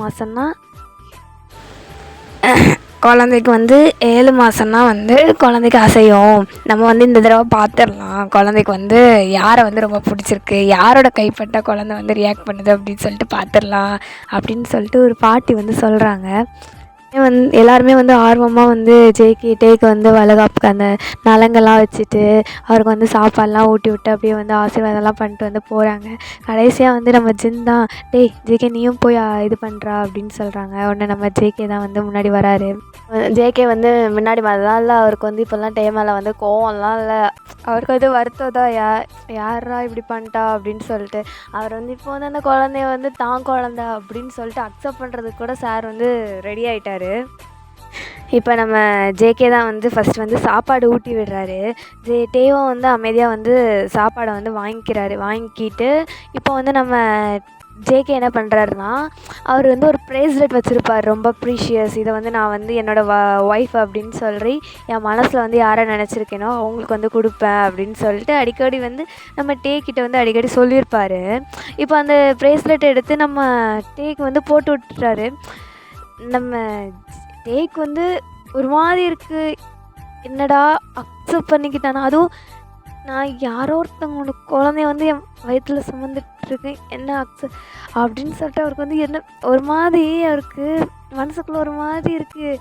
மாதம்னா வந்து குழந்தைக்கு அசையும். நம்ம வந்து இந்த தடவை பார்த்துடலாம், குழந்தைக்கு வந்து யாரை வந்து ரொம்ப பிடிச்சிருக்கு, யாரோட கைப்பட்ட குழந்தை வந்து ரியாக்ட் பண்ணுது அப்படின்னு சொல்லிட்டு பார்த்துடலாம் அப்படின்னு சொல்லிட்டு ஒரு பாட்டி வந்து சொல்கிறாங்க. எல்லாருமே வந்து ஆர்வமாக வந்து டேக்கு வந்து வளைகாப்புக்கு அந்த நலங்கெல்லாம் வச்சுட்டு அவருக்கு வந்து சாப்பாடெலாம் ஊட்டி விட்டு அப்படியே வந்து ஆசீர்வாதம்லாம் பண்ணிட்டு வந்து போகிறாங்க. கடைசியாக வந்து நம்ம தான் ஜேகே நீயும் போய் இது பண்ணுறா அப்படின்னு சொல்கிறாங்க. உடனே நம்ம ஜேகே தான் வந்து முன்னாடி வராரு. ஜேகே வந்து முன்னாடி மாதிரிலாம் இல்லை, அவருக்கு வந்து இப்போல்லாம் டே மேலே வந்து கோவம்லாம் இல்லை. அவருக்கு வந்து வருத்தம் தான், யாரா இப்படி பண்ணிட்டா அப்படின்னு சொல்லிட்டு. அவர் வந்து இப்போ வந்து அந்த குழந்தைய வந்து தான் குழந்தை அப்படின்னு சொல்லிட்டு அக்செப்ட் பண்ணுறதுக்கு கூட சார் வந்து ரெடி ஆகிட்டார். இப்போ நம்ம ஜேகே தான் வந்து ஃபஸ்ட் வந்து சாப்பாடு ஊட்டி விடுறாரு. டேவும் வந்து அமைதியாக வந்து சாப்பாடை வந்து வாங்கிக்கிட்டு இப்போ வந்து நம்ம ஜேகே என்ன பண்ணுறாருனா, அவர் வந்து ஒரு ப்ரேஸ்லெட் வச்சுருப்பார், ரொம்ப ப்ரீஷியஸ். இதை வந்து நான் வந்து என்னோடய ஒய்ஃப் அப்படின்னு சொல்லி என் மனசில் வந்து யாரை நினச்சிருக்கேனோ அவங்களுக்கு வந்து கொடுப்பேன் அப்படின்னு சொல்லிட்டு அடிக்கடி வந்து நம்ம டேக்கிட்ட வந்து அடிக்கடி சொல்லியிருப்பார். இப்போ அந்த ப்ரேஸ்லெட் எடுத்து நம்ம டேக்கு வந்து போட்டு விட்டுட்டாரு. நம்ம டேக்கு வந்து ஒரு மாதிரி இருக்குது, என்னடா அக்செப்ட் பண்ணிக்கிட்டானா. அதுவும் நான் யாரோ ஒருத்தவங்களோட குழந்தைய வந்து என் வயிற்றில் சுமந்துட்டுருக்கேன், என்ன அக்செப்ட் அப்படின்னு சொல்லிட்டு அவருக்கு வந்து என்ன ஒரு மாதிரி, அவருக்கு மனசுக்குள்ளே ஒரு மாதிரி இருக்குது.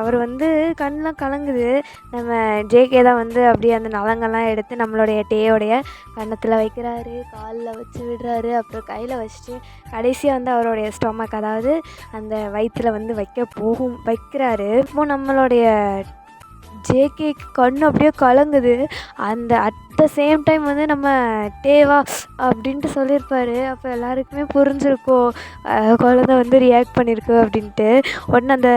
அவர் வந்து கண்ணெலாம் கலங்குது. நம்ம ஜேகே தான் வந்து அப்படியே அந்த நலங்கள்லாம் எடுத்து நம்மளுடைய டேயோடைய கன்னத்தில் வைக்கிறாரு, காலில் வச்சு விடுறாரு, அப்புறம் கையில் வச்சுட்டு கடைசியாக வந்து அவருடைய ஸ்டொமக், அதாவது அந்த வயிற்றில் வந்து வைக்கிறாரு. இப்போது நம்மளுடைய ஜேகே கண் அப்படியே கலங்குது. அந்த அட் த சேம் டைம் வந்து நம்ம டேவா அப்படின்ட்டு சொல்லியிருப்பார். அப்போ எல்லாருக்குமே புரிஞ்சிருக்கும் குழந்த வந்து ரியாக்ட் பண்ணியிருக்கு அப்படின்ட்டு. உடனே அந்த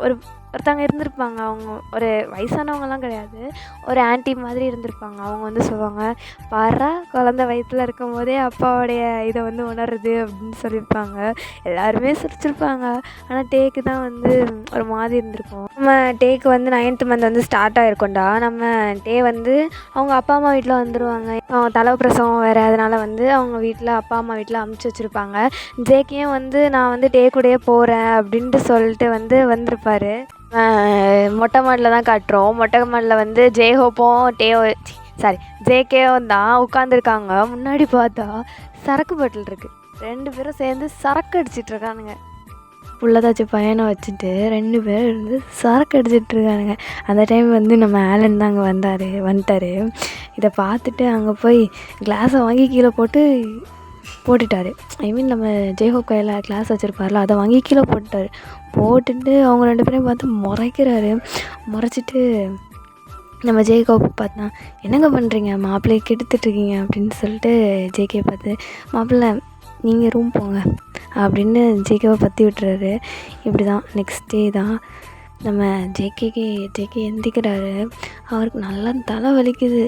ஒரு ஒருத்தவங்க இருந்திருப்பாங்க. அவங்க ஒரு வயசானவங்கலாம் கிடையாது, ஒரு ஆன்ட்டி மாதிரி இருந்திருப்பாங்க. அவங்க வந்து சொல்லுவாங்க, "பாரா குழந்த வயித்துல இருக்கும்போதே அப்பாவுடைய இதை வந்து உணருது" அப்படின்னு சொல்லியிருப்பாங்க. எல்லாருமே சிரிச்சிருப்பாங்க. ஆனால் டேக்கு தான் வந்து ஒரு மாதிரி இருந்திருக்கும். நம்ம டேக்கு வந்து 9th மந்த் வந்து ஸ்டார்ட் ஆகிருக்கோண்டா. நம்ம டே வந்து அவங்க அப்பா அம்மா வீட்டில் வந்துடுவாங்க. தலை பிரசவம் வேறு, அதனால் வந்து அவங்க வீட்டில் அப்பா அம்மா வீட்டில் அமுச்சு வச்சுருப்பாங்க. ஜேகேயும் வந்து நான் வந்து டே கூடயே போகிறேன் அப்படின்ட்டு சொல்லிட்டு வந்து வந்திருப்பார். மொட்டை மாடியில் தான் காட்டுறோம். மொட்டை மாடியில் வந்து ஜேஹோப்பும் ஜேகேவும் தான் உட்காந்துருக்காங்க. முன்னாடி பார்த்தா சரக்கு பாட்டில் இருக்குது. 2 பேரும் சேர்ந்து சரக்கு அடிச்சிட்ருக்கானுங்க. புள்ளதாச்சி பையனை வச்சுட்டு 2 பேர் இருந்து சரக்கு அடிச்சிட்ருக்கானுங்க. அந்த டைம் வந்து நம்ம ஆலன் தான் அங்கே வந்துட்டார். இதை பார்த்துட்டு அங்கே போய் கிளாஸை வாங்கி கீழே போட்டுட்டார். ஐ மீன் நம்ம ஜேஹோ கையில் கிளாஸ் வச்சுருப்பார்ல, அதை வாங்கி கீழே போட்டுட்டு அவங்க 2 பேரையும் பார்த்து முறைக்கிறாரு. முறைச்சிட்டு நம்ம ஜேகோவை பார்த்தா, "என்னங்க பண்ணுறீங்க, மாப்பிள்ளையை கெடுத்துட்ருக்கீங்க" அப்படின்னு சொல்லிட்டு ஜேகே பார்த்து, "மாப்பிள்ளை நீங்கள் ரூம் போங்க" அப்படின்னு ஜேகேவை பற்றி விட்டுறாரு. இப்படி தான் நெக்ஸ்ட் டே தான் நம்ம ஜேகே எந்திக்கிறாரு. அவருக்கு நல்லா தலை வலிக்குது.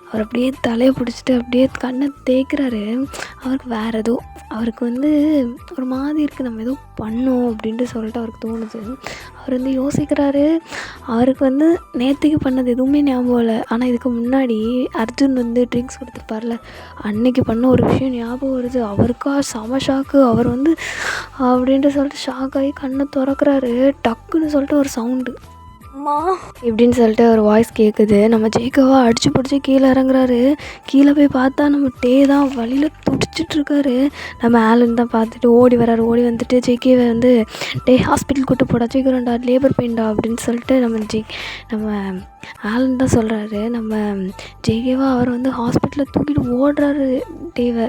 அவர் அப்படியே தலையை பிடிச்சிட்டு அப்படியே கண்ணை தேய்க்கிறாரு. அவருக்கு வேறு ஏதோ அவருக்கு வந்து ஒரு மாதிரி இருக்குது, நம்ம ஏதோ பண்ணோம் அப்படின்ட்டு சொல்லிட்டு அவருக்கு தோணுது. அவர் வந்து யோசிக்கிறாரு. அவருக்கு வந்து நேற்றுக்கு பண்ணது எதுவுமே ஞாபகம் இல்லை. ஆனால் இதுக்கு முன்னாடி அர்ஜுன் வந்து ட்ரிங்க்ஸ் கொடுத்துருப்பார்ல, அன்னைக்கு பண்ண ஒரு விஷயம் ஞாபகம் வருது. அவருக்கா செம ஷாக்கு. அவர் வந்து அப்படின்ட்டு சொல்லிட்டு ஷாக் ஆகி கண்ணை திறக்கிறாரு. டக்குன்னு சொல்லிட்டு ஒரு சவுண்டு, "அம்மா" இப்படின்னு சொல்லிட்டு ஒரு வாய்ஸ் கேட்குது. நம்ம ஜேகோவா அடித்து பிடிச்சி கீழே இறங்குறாரு. கீழே போய் பார்த்தா நம்ம டே தான் வழியில் துடிச்சிட்ருக்காரு. நம்ம ஆலன் தான் பார்த்துட்டு ஓடி வராரு. ஓடி வந்துட்டு ஜேகேவை வந்து, "டே ஹாஸ்பிட்டல் கூட்டு போடா, சீக்கிரம்டா, லேபர் பெயின்டா" அப்படின்னு சொல்லிட்டு நம்ம ஆலன் தான் சொல்கிறாரு. நம்ம ஜேகேவா அவர் வந்து ஹாஸ்பிட்டலில் தூக்கிட்டு ஓடுறாரு டேவை.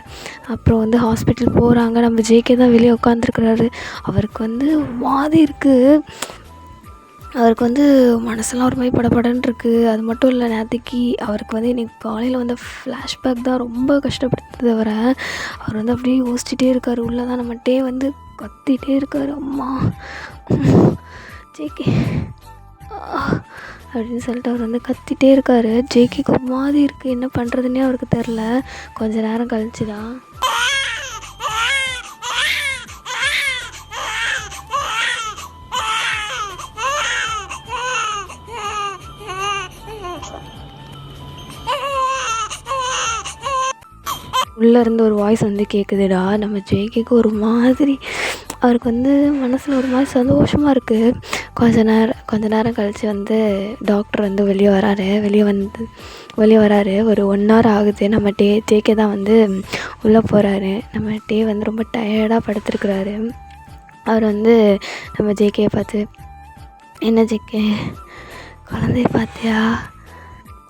அப்புறம் வந்து ஹாஸ்பிட்டல் போகிறாங்க. நம்ம ஜேகே தான் வெளியே உட்காந்துருக்குறாரு. அவருக்கு வந்து மாதிரி இருக்குது. அவருக்கு வந்து மனசெல்லாம் ஒரு மாதிரி படபடன்னு இருக்குது. அது மட்டும் இல்லை, நேற்றுக்கு அவருக்கு வந்து இன்றைக்கி காலையில் வந்து ஃப்ளாஷ்பேக் தான் ரொம்ப கஷ்டப்படுத்துது அவரை. அவர் வந்து அப்படியே யோசிச்சுட்டே இருக்கார். உள்ளே தான் நம்ம டே வந்து கத்திகிட்டே இருக்கார், "அம்மா ஜேகே" அப்படின்னு சொல்லிட்டு அவர் வந்து கத்திகிட்டே இருக்கார். ஜேகேக்கு ஒரு மாதிரி இருக்குது, என்ன பண்ணுறதுன்னே அவருக்கு தெரில. கொஞ்சம் நேரம் கழிச்சு தான் உள்ளேருந்து ஒரு வாய்ஸ் வந்து கேட்குதுடா. நம்ம ஜேகேக்கு ஒரு மாதிரி அவருக்கு வந்து மனசில் ஒரு மாதிரி சந்தோஷமாக இருக்குது. கொஞ்ச நேரம் கழித்து வந்து டாக்டர் வந்து வெளியே வராரு. ஒரு 1 hour ஆகுது. நம்ம ஜேகே தான் வந்து உள்ளே போகிறாரு. நம்ம டே வந்து ரொம்ப டயர்டாக படுத்துருக்குறாரு. அவர் வந்து நம்ம ஜேகேயை பார்த்து, "என்ன ஜேகே, குழந்தைய பார்த்தியா?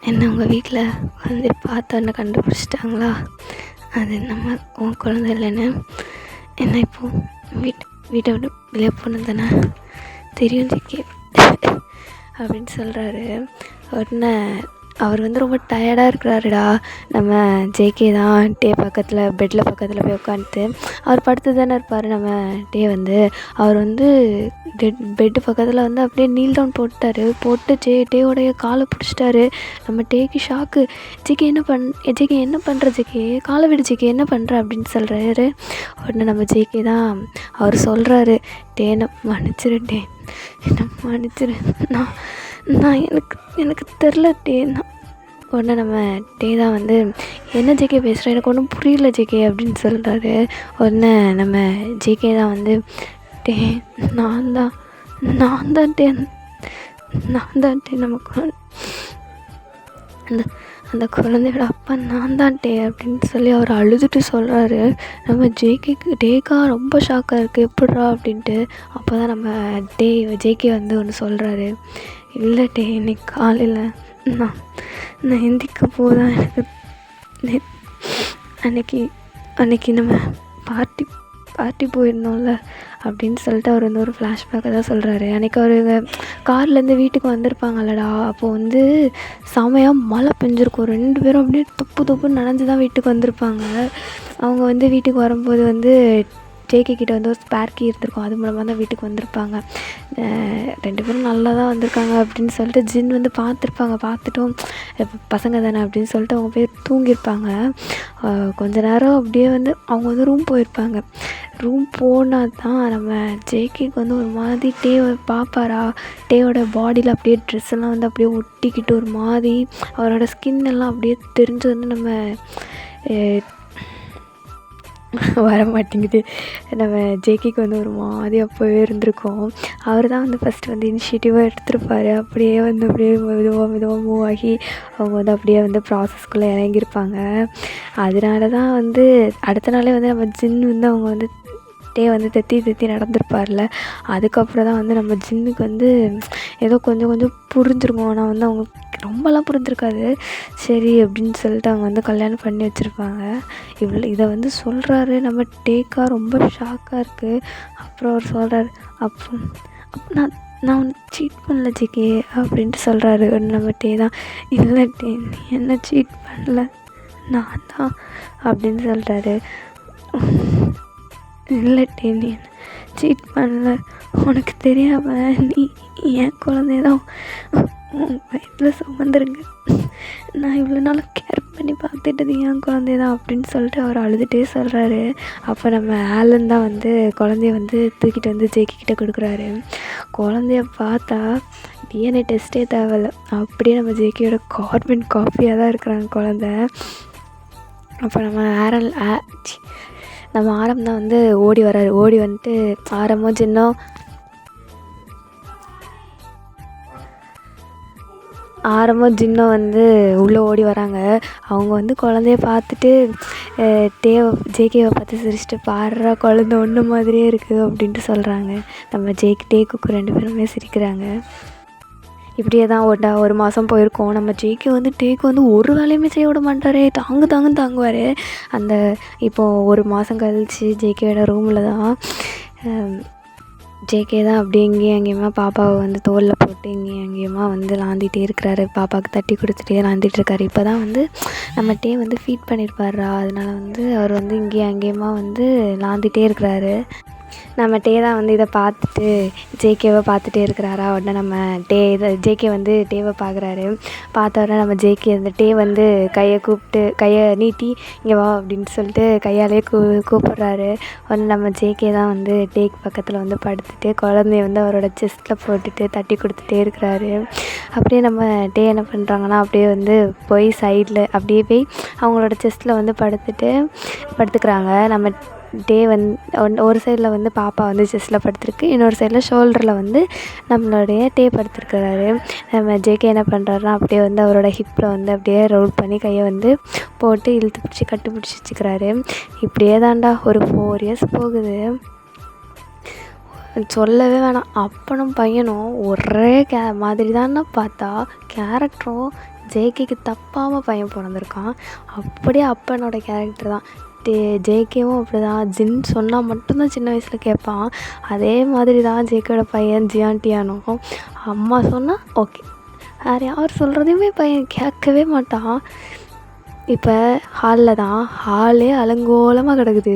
என்ன உங்கள் வீட்டில் குழந்தைய பார்த்தோன்னே கண்டுபிடிச்சிட்டாங்களா? அது நம்ம உன் குழந்தை இல்லைன்னு என்ன இப்போது வீட்டை விட்டு வெளியே போனது தானே தெரியும் ஜேகே" அப்படின்னு சொல்கிறாரு. உடனே அவர் வந்து ரொம்ப டயர்டாக இருக்கிறாருடா. நம்ம ஜேகே தான் டே பெட்டில் பக்கத்தில் போய் உட்காந்துட்டு அவர் படுத்து தானே இருப்பார். நம்ம டே வந்து அவர் வந்து பெட்டு பக்கத்தில் வந்து அப்படியே நீல் டவுன் போட்டு டேவோடைய காலை பிடிச்சிட்டாரு. நம்ம டேக்கு ஷாக்கு. ஜேகே என்ன பண்ணுற ஜேகே, காலை விடு ஜேகே, என்ன பண்ணுற அப்படின்னு சொல்கிறாரு. உடனே நம்ம ஜேகே தான் அவர் சொல்கிறாரு, "டே என்ன மன்னிச்சிரு டே, என்ன மன்னிச்சிரு, நான் எனக்கு தெரில டே." உடனே நம்ம டே தான் வந்து, "என்ன ஜேகே பேசுகிறேன், எனக்கு ஒன்றும் புரியல ஜேகே" அப்படின்னு சொல்கிறாரு. உடனே நம்ம ஜேகே தான் வந்து, "டே நான் தான் டே நமக்கு அந்த குழந்தையோட அப்பா நான் தான் டே" அப்படின்னு சொல்லி அவர் அழுதுட்டு சொல்கிறாரு. நம்ம டேக்கா ரொம்ப ஷாக்காக இருக்குது, எப்பட்றா அப்படின்ட்டு. அப்போ தான் நம்ம ஜேகே வந்து ஒன்று சொல்கிறாரு, "இல்லை டே, இன்னைக்கு காலையில் நான் எந்திக்க போதான் எனக்கு அன்னைக்கு நம்ம பார்ட்டி போயிருந்தோம்ல" அப்படின்னு சொல்லிட்டு அவர் வந்து ஒரு ஃப்ளாஷ்பேக்கை தான் சொல்கிறாரு. அன்றைக்கி அவர் கார்லேருந்து வீட்டுக்கு வந்திருப்பாங்கல்லடா, அப்போது வந்து செமையாக மழை பெஞ்சிருக்கும். 2 பேரும் அப்படியே துப்புன்னு நனைஞ்சு தான் வீட்டுக்கு வந்திருப்பாங்க. அவங்க வந்து வீட்டுக்கு வரும்போது வந்து ஜேகே கிட்ட வந்து ஒரு ஸ்பேர் கீ இருந்திருக்கும். அது மூலமாக தான் வீட்டுக்கு வந்திருப்பாங்க. 2 பேரும் நல்லா தான் வந்திருக்காங்க அப்படின்னு சொல்லிட்டு ஜின் வந்து பார்த்துருப்பாங்க. பார்த்துட்டும் பசங்க தானே அப்படின்னு சொல்லிட்டு அவங்க போய் தூங்கியிருப்பாங்க. கொஞ்ச நேரம் அப்படியே வந்து அவங்க வந்து ரூம் போயிருப்பாங்க. ரூம் போனால் தான் நம்ம ஜேகேக்கு வந்து ஒரு மாதிரி டேவை பார்ப்பாரா, டேவோட பாடியில் அப்படியே ட்ரெஸ் எல்லாம் வந்து அப்படியே ஒட்டிக்கிட்டு ஒரு மாதிரி அவரோட ஸ்கின் எல்லாம் அப்படியே தெரிஞ்சு வந்து நம்ம வர மாட்டேங்குது. நம்ம ஜேகேக்கு வந்து ஒரு மாதிரி அப்போவே இருந்திருக்கோம். அவர் தான் வந்து ஃபஸ்ட்டு வந்து இனிஷியேட்டிவாக எடுத்திருப்பார். அப்படியே வந்து அப்படியே மெதுவாக மூவ் ஆகி அவங்க வந்து அப்படியே வந்து ப்ராசஸ்குள்ளே இறங்கியிருப்பாங்க. அதனால தான் வந்து அடுத்த நாளே வந்து நம்ம ஜின் வந்து அவங்க வந்து டே வந்து தெத்தி நடந்திருப்பார்ல. அதுக்கப்புறம் தான் வந்து நம்ம ஜின்னுக்கு வந்து ஏதோ கொஞ்சம் புரிஞ்சிருக்கும். ஆனால் வந்து அவங்களுக்கு ரொம்பலாம் புரிஞ்சிருக்காது. சரி அப்படின்னு சொல்லிட்டு அவங்க வந்து கல்யாணம் பண்ணி வச்சுருப்பாங்க. இதை வந்து சொல்கிறாரு நம்ம டேக்கா. ரொம்ப ஷாக்காக இருக்குது. அப்புறம் அவர் சொல்கிறாரு, அப்போ நான் உன்னை சீட் பண்ணல ஜிகே அப்படின்ட்டு சொல்கிறாரு. நம்ம டே தான், இல்லை டே நீ என்ன சீட் பண்ணல, நான் தான் அப்படின்னு சொல்கிறாரு. இல்லை டே நீ என்ன சீட் பண்ணல, உனக்கு தெரியாமல் நீ என் குழந்தையதான் உன் வயிற்றில் சுமந்துருங்க. நான் இவ்வளோ நாளும் கேர் பண்ணி பார்த்துட்டது என் குழந்தையதான் அப்படின்னு சொல்லிட்டு அவர் அழுதுகிட்டே சொல்கிறாரு. அப்போ நம்ம ஆலன் தான் வந்து குழந்தைய வந்து தூக்கிட்டு வந்து ஜேகே கிட்ட கொடுக்குறாரு. குழந்தைய பார்த்தா டிஎன்ஏ டெஸ்ட்டே தேவையில்ல, அப்படியே நம்ம ஜேகேயோட கார்பன் காப்பியாக தான் இருக்கிறாங்க குழந்த. அப்போ நம்ம ஆரம் தான் வந்து ஓடி வர்றாரு. ஓடி வந்துட்டு ஆரமும் ஜின்னும் வந்து உள்ளே ஓடி வராங்க. அவங்க வந்து குழந்தைய பார்த்துட்டு ஜேகேவை பார்த்து சிரிச்சிட்டு, பாடுறா குழந்தை ஒன்று மாதிரியே இருக்குது அப்படின்ட்டு சொல்கிறாங்க. நம்ம டேக்குக்கு 2 பேருமே சிரிக்கிறாங்க. இப்படியே தான் ஒரு மாதம் போயிருக்கோம். நம்ம ஜேகே வந்து டேக்கு வந்து ஒரு வேலையுமே செய்ய விட மாட்டார். தாங்குவார். அந்த இப்போது 1 மாதம் கழிச்சு ஜேகேயோட ரூமில் தான் ஜேகே தான் அப்படியே இங்கேயும் அங்கேயுமா பாப்பாவை வந்து தோளில் போட்டு இங்கேயும் அங்கேயுமா வந்து லாந்திகிட்டே இருக்கிறாரு. பாப்பாவுக்கு தட்டி கொடுத்துட்டே லாந்திட்டுருக்காரு. இப்போ தான் வந்து நம்ம டே வந்து ஃபீட் பண்ணியிருப்பாரா, அதனால வந்து அவர் வந்து இங்கேயும் அங்கேயுமா வந்து லாந்திகிட்டே இருக்கிறாரு. நம்ம டே தான் வந்து இதை பார்த்துட்டு ஜேகேவை பார்த்துட்டே இருக்கிறாரா. உடனே நம்ம ஜேகே வந்து டேவை பார்க்குறாரு. பார்த்த உடனே நம்ம ஜேகே அந்த டே வந்து கையை நீட்டி இங்கே வா அப்படின்னு சொல்லிட்டு கையாலே கூப்பிட்றாரு. உடனே நம்ம ஜேகே தான் வந்து டேக்கு பக்கத்தில் வந்து படுத்துட்டு குழந்தைய வந்து அவரோட செஸ்ட்டில் போட்டுட்டு தட்டி கொடுத்துட்டே இருக்கிறாரு. அப்படியே நம்ம டே என்ன பண்ணுறாங்கன்னா அப்படியே வந்து போய் சைடில் அப்படியே போய் அவங்களோட செஸ்ட்டில் வந்து படுத்துக்கிறாங்க. நம்ம டே வந்து ஒரு சைடில் வந்து பாப்பா வந்து செஸ்ட்டில் படுத்துருக்கு, இன்னொரு சைடில் ஷோல்டரில் வந்து நம்மளுடைய டே படுத்துருக்கிறாரு. நம்ம ஜேகே என்ன பண்ணுறாருன்னா அப்படியே வந்து அவரோட ஹிப்பில் வந்து அப்படியே ரோல் பண்ணி கையை வந்து போட்டு இழுத்து பிடிச்சி கட்டுப்பிடிச்சி வச்சுக்கிறாரு. இப்படியே தாண்டா ஒரு 4 இயர்ஸ் போகுது. சொல்லவே வேணாம், அப்பனும் பையனும் ஒரே மாதிரி தானே. பார்த்தா கேரக்டரும் ஜேகேக்கு தப்பாமல் பையன் பிறந்திருக்கான். அப்படியே அப்பனோட கேரக்டர் தான். ஜேகேவும் அப்படி தான். ஜின் சொன்னால் மட்டும்தான் சின்ன வயசில் கேட்பான். அதே மாதிரி தான் ஜேகேயோட பையன் ஜியான்டியானும். அம்மா சொன்னால் ஓகே, வேறு யார் சொல்கிறதையுமே பையன் கேட்கவே மாட்டான். இப்போ ஹாலே அலங்கோலமாக கிடக்குது.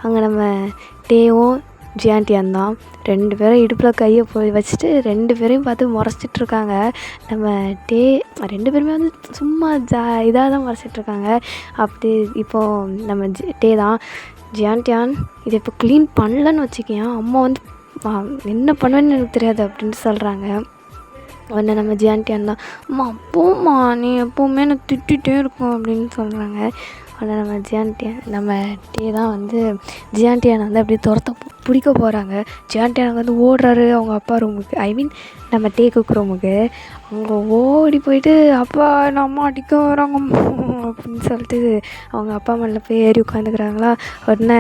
அங்கே நம்ம டேவும் ஜியான்டியான் தான் 2 பேரும் இடுப்பில் கையை போய் வச்சுட்டு 2 பேரையும் பார்த்து முறைச்சிட்ருக்காங்க. நம்ம 2 பேருமே வந்து சும்மா இதாக தான் முறைச்சிட்ருக்காங்க. அப்படி இப்போது நம்ம டே தான், ஜியான்டியான் இதை இப்போ க்ளீன் பண்ணலன்னு வச்சுக்கேன், அம்மா வந்து என்ன பண்ணுவேன்னு எனக்கு தெரியாது அப்படின்ட்டு சொல்கிறாங்க. உடனே நம்ம ஜியான்டியான் தான், அம்மா அப்போம்மா நீ எப்போவுமே என்னை திட்டிகிட்டே இருக்கும் அப்படின்னு சொல்கிறாங்க. உடனே நம்ம டே தான் வந்து ஜியான்டியானை வந்து அப்படியே பிடிக்க போகிறாங்க. ஜியான்டியான் வந்து ஓடுறாரு அவங்க அப்பா ரூமுக்கு, நம்ம டேக்கு ரூமுக்கு. அங்கே ஓடி போயிட்டு, அப்பா நான் அம்மா அடிக்க வராங்க அப்படின்னு சொல்லிட்டு அவங்க அப்பா மேலே போய் ஏறி உட்காந்துக்கிறாங்களா. உடனே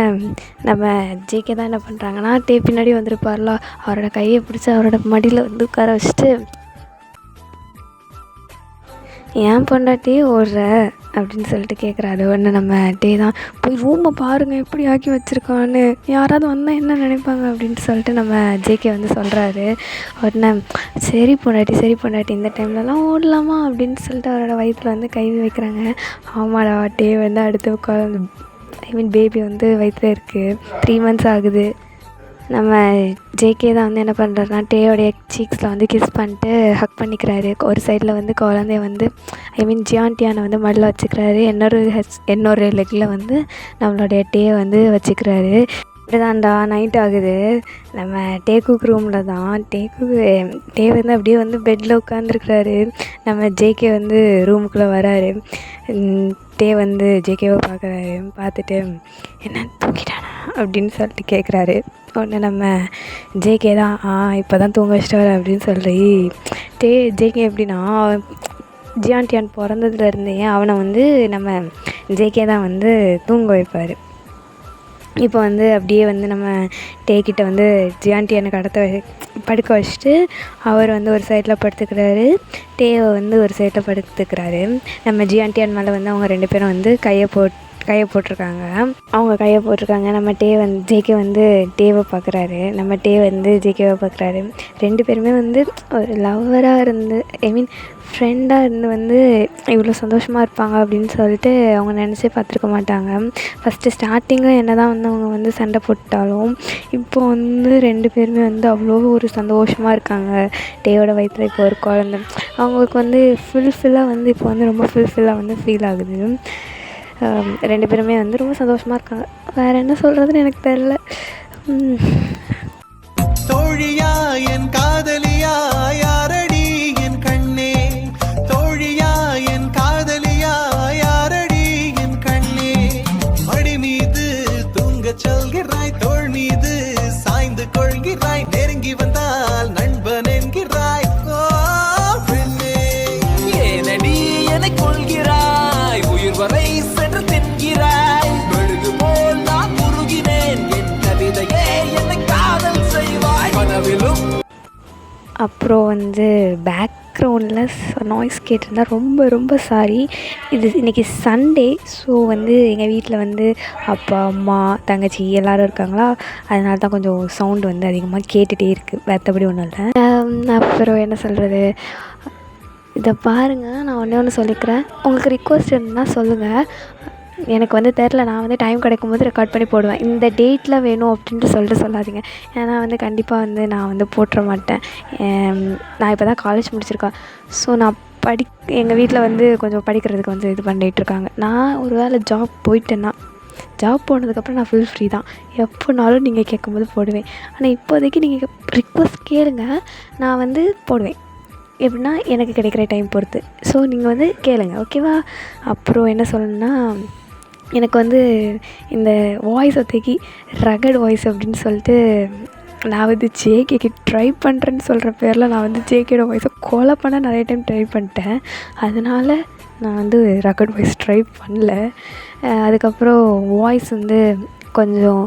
நம்ம ஜேகே தான் என்ன பண்ணுறாங்கன்னா, டே பின்னாடி வந்திருப்பார்ல, அவரோட கையை பிடிச்சி அவரோட மடியில் வந்து உட்கார வச்சுட்டு, ஏன் பொண்டாட்டி ஓடுற அப்படின்னு சொல்லிட்டு கேட்குறாரு. உடனே நம்ம டே தான், போய் ரூமை பாருங்கள் எப்படி ஆக்கி வச்சுருக்கான்னு, யாராவது வந்தால் என்ன நினைப்பாங்க அப்படின்ட்டு சொல்லிட்டு நம்ம ஜேகே வந்து சொல்கிறாரு. உடனே சரி பொண்டாட்டி இந்த டைம்லலாம் ஓடலாமா அப்படின்னு சொல்லிட்டு அவரோட வயிற்றில் வந்து கை வைக்கிறாங்க. ஆமாடா, டே வந்து அடுத்து ஐ மீன் பேபி வந்து வயிற்றில் இருக்குது, 3 months ஆகுது. நம்ம ஜேகே தான் வந்து என்ன பண்ணுறாருனா டேயோடைய சீக்ஸில் வந்து கிஸ் பண்ணிட்டு ஹக் பண்ணிக்கிறாரு. ஒரு சைடில் வந்து குழந்தைய வந்து ஐ மீன் ஜியான்டியானை வந்து மடியில் வச்சுக்கிறாரு, இன்னொரு லெக்கில் வந்து நம்மளுடைய டேயை வந்து வச்சுக்கிறாரு. இப்படிதான்டா நைட் ஆகுது. நம்ம டேக்குக் ரூமில் தான் டே வந்து அப்படியே வந்து பெட்டில் உட்காந்துருக்குறாரு. நம்ம ஜேகே வந்து ரூமுக்குள்ளே வராரு. டே வந்து ஜேகேவை பார்க்குறாரு. பார்த்துட்டு என்ன தூங்கிட்டானா அப்படின்னு சொல்லிட்டு கேட்குறாரு. உடனே நம்ம ஜேகே தான் இப்போ தான் தூங்க வச்சிட்டாரு அப்படின்னு சொல்லி ஜேகே எப்படின்னா ஜியான்டியான் பிறந்ததுலேருந்தே அவனை வந்து நம்ம ஜேகே தான் வந்து தூங்க வைப்பார். இப்போ வந்து அப்படியே வந்து நம்ம டேக்கிட்ட வந்து ஜியான்டியானை படுக்க வச்சுட்டு அவர் வந்து ஒரு சைடில் படுத்துக்கிறாரு, டேவை வந்து ஒரு சைடில் படுத்துக்கிறாரு. நம்ம ஜியான்டியான் மேலே வந்து அவங்க 2 பேரும் வந்து கையை போட்டிருக்காங்க. நம்ம ஜேகே வந்து டேவை பார்க்குறாரு, நம்ம டே வந்து ஜேகேவை பார்க்குறாரு. 2 பேருமே வந்து ஒரு லவ்வராக இருந்து ஐ மீன் ஃப்ரெண்டாக இருந்து வந்து இவ்வளோ சந்தோஷமாக இருப்பாங்க அப்படின்னு சொல்லிட்டு அவங்க நினச்சே பார்த்துருக்க மாட்டாங்க. ஃபஸ்ட்டு ஸ்டார்டிங்கில் என்ன தான் வந்து அவங்க வந்து சண்டை போட்டாலும் இப்போ வந்து 2 பேருமே வந்து அவ்வளோ ஒரு சந்தோஷமாக இருக்காங்க. டேயோட வயிற்றில் இப்போ ஒரு குழந்தை, அவங்களுக்கு வந்து ஃபுல்ஃபில்லாக வந்து இப்போ வந்து ரொம்ப ஃபுல்ஃபில்லாக வந்து ஃபீல் ஆகுது. 2 பேருமே வந்து ரொம்ப சந்தோஷமாக இருக்காங்க. வேறு என்ன சொல்கிறதுன்னு எனக்கு தெரில. தோழியா என் காதலியா யாரடி என் கண்ணே, தோழியா என் காதலியா யாரடி என் கண்ணே, மடி மீது தூங்கச் சொல்கிறாய், தோள் மீது சாய்ந்து கொள்கிறாய், நெருங்கி வந்தால் நண்பன் என்கிறாய். ஓ பெண்ணே, ஏனடி என்னை கொள்கிறாய், உயிர் வரை சென்று தின்கிறாய், மெழுகு போல் நான் உருகினேன், என் கவிதையே என்னை காதல் செய்வாய் கனவிலும். அப்புறம் வந்து பேக்ரவுண்டில் நாய்ஸ் கேட்டிருந்தா ரொம்ப ரொம்ப சாரி. இது இன்றைக்கி சண்டே. ஸோ வந்து எங்கள் வீட்டில் வந்து அப்பா அம்மா தங்கச்சி எல்லோரும் இருக்காங்களா, அதனால தான் கொஞ்சம் சவுண்டு வந்து அதிகமாக கேட்டுகிட்டே இருக்குது, மற்றபடி ஒன்றும் இல்லை. அப்புறம் என்ன சொல்கிறது, இதை பாருங்கள், நான் ஒன்று சொல்லிக்கிறேன். உங்களுக்கு ரிக்வெஸ்ட் இருந்தால் சொல்லுங்கள், எனக்கு வந்து தெரில, நான் வந்து டைம் கிடைக்கும்போது ரெக்கார்ட் பண்ணி போடுவேன். இந்த டேட்டில் வேணும் அப்படின்ட்டு சொல்லாதீங்க, ஏன்னா வந்து கண்டிப்பாக வந்து நான் வந்து போட்டுற மாட்டேன். நான் இப்போ தான் காலேஜ் முடிச்சிருக்கேன். ஸோ நான் எங்கள் வீட்டில் வந்து கொஞ்சம் படிக்கிறதுக்கு வந்து இது பண்ணிகிட்ருக்காங்க. நான் ஒரு வேளை ஜாப் போனதுக்கப்புறம் நான் ஃபுல் ஃப்ரீ தான், எப்போனாலும் நீங்கள் கேட்கும்போது போடுவேன். ஆனால் இப்போதைக்கு நீங்கள் ரிக்வெஸ்ட் கேளுங்க, நான் வந்து போடுவேன். எப்படின்னா எனக்கு கிடைக்கிற டைம் பொறுத்து. ஸோ நீங்கள் வந்து கேளுங்க, ஓகேவா? அப்புறம் என்ன சொல்லணுன்னா, எனக்கு வந்து இந்த வாய்ஸ் ஒத்தைக்கு ரகட் வாய்ஸ் அப்படின்னு சொல்லிட்டு நான் வந்து ஜேகேக்கு ட்ரை பண்ணுறேன்னு சொல்கிற பேரில் நான் வந்து ஜேகேயோட வாய்ஸை கொலை பண்ண நிறைய டைம் ட்ரை பண்ணிட்டேன். அதனால் நான் வந்து ரகட் வாய்ஸ் ட்ரை பண்ணல. அதுக்கப்புறம் வாய்ஸ் வந்து கொஞ்சம்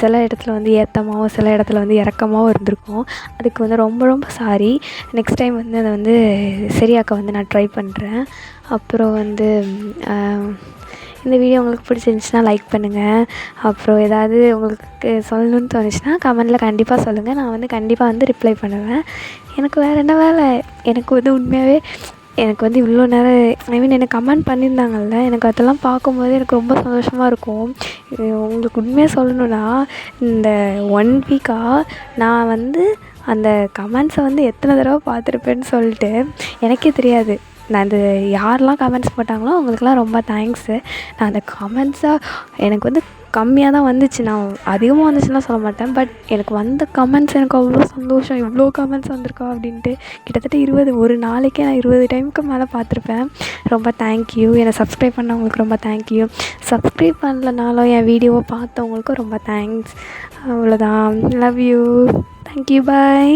சில இடத்துல வந்து ஏற்றமாகவும் சில இடத்துல வந்து இறக்கமாகவும் இருந்திருக்கும். அதுக்கு வந்து ரொம்ப ரொம்ப சாரி. நெக்ஸ்ட் டைம் வந்து அதை வந்து சரியாக்க வந்து நான் ட்ரை பண்ணுறேன். அப்புறம் வந்து இந்த வீடியோ உங்களுக்கு பிடிச்சிருந்துச்சின்னா லைக் பண்ணுங்கள். அப்புறம் ஏதாவது உங்களுக்கு சொல்லணுன்னு தோணுச்சுன்னா கமெண்டில் கண்டிப்பாக சொல்லுங்கள், நான் வந்து கண்டிப்பாக வந்து ரிப்ளை பண்ணுவேன். எனக்கு வேறு என்ன வேலை, எனக்கு வந்து உண்மையாகவே எனக்கு வந்து இவ்வளோ நேரம் ஐ மீன் எனக்கு கமெண்ட் பண்ணியிருந்தாங்கல்ல, எனக்கு அதெல்லாம் பார்க்கும்போது எனக்கு ரொம்ப சந்தோஷமாக இருக்கும். உங்களுக்கு உண்மையாக சொல்லணுன்னா, இந்த 1 வீக்காக நான் வந்து அந்த கமெண்ட்ஸை வந்து எத்தனை தடவை பார்த்துருப்பேன்னு சொல்லிட்டு எனக்கே தெரியாது. நான் அந்த யாரெல்லாம் கமெண்ட்ஸ் போட்டாங்களோ அவங்களுக்குலாம் ரொம்ப தேங்க்ஸு. நான் அந்த கமெண்ட்ஸாக எனக்கு வந்து கம்மியாக தான் வந்துச்சு, நான் அதிகமாக வந்துச்சுன்னா சொல்ல மாட்டேன். பட் எனக்கு வந்த கமெண்ட்ஸ் எனக்கு அவ்வளோ சந்தோஷம், இவ்வளோ கமெண்ட்ஸ் வந்திருக்கா அப்படின்ட்டு. கிட்டத்தட்ட ஒரு நாளைக்கே நான் 20 டைமுக்கு மேலே பார்த்துருப்பேன். ரொம்ப தேங்க்யூ. என்னை சப்ஸ்கிரைப் பண்ணவங்களுக்கு ரொம்ப தேங்க்யூ. சப்ஸ்கிரைப் பண்ணலனாலும் என் வீடியோவை பார்த்தவங்களுக்கும் ரொம்ப தேங்க்ஸ். அவ்வளோதான். Love you. தேங்க்யூ. பாய்.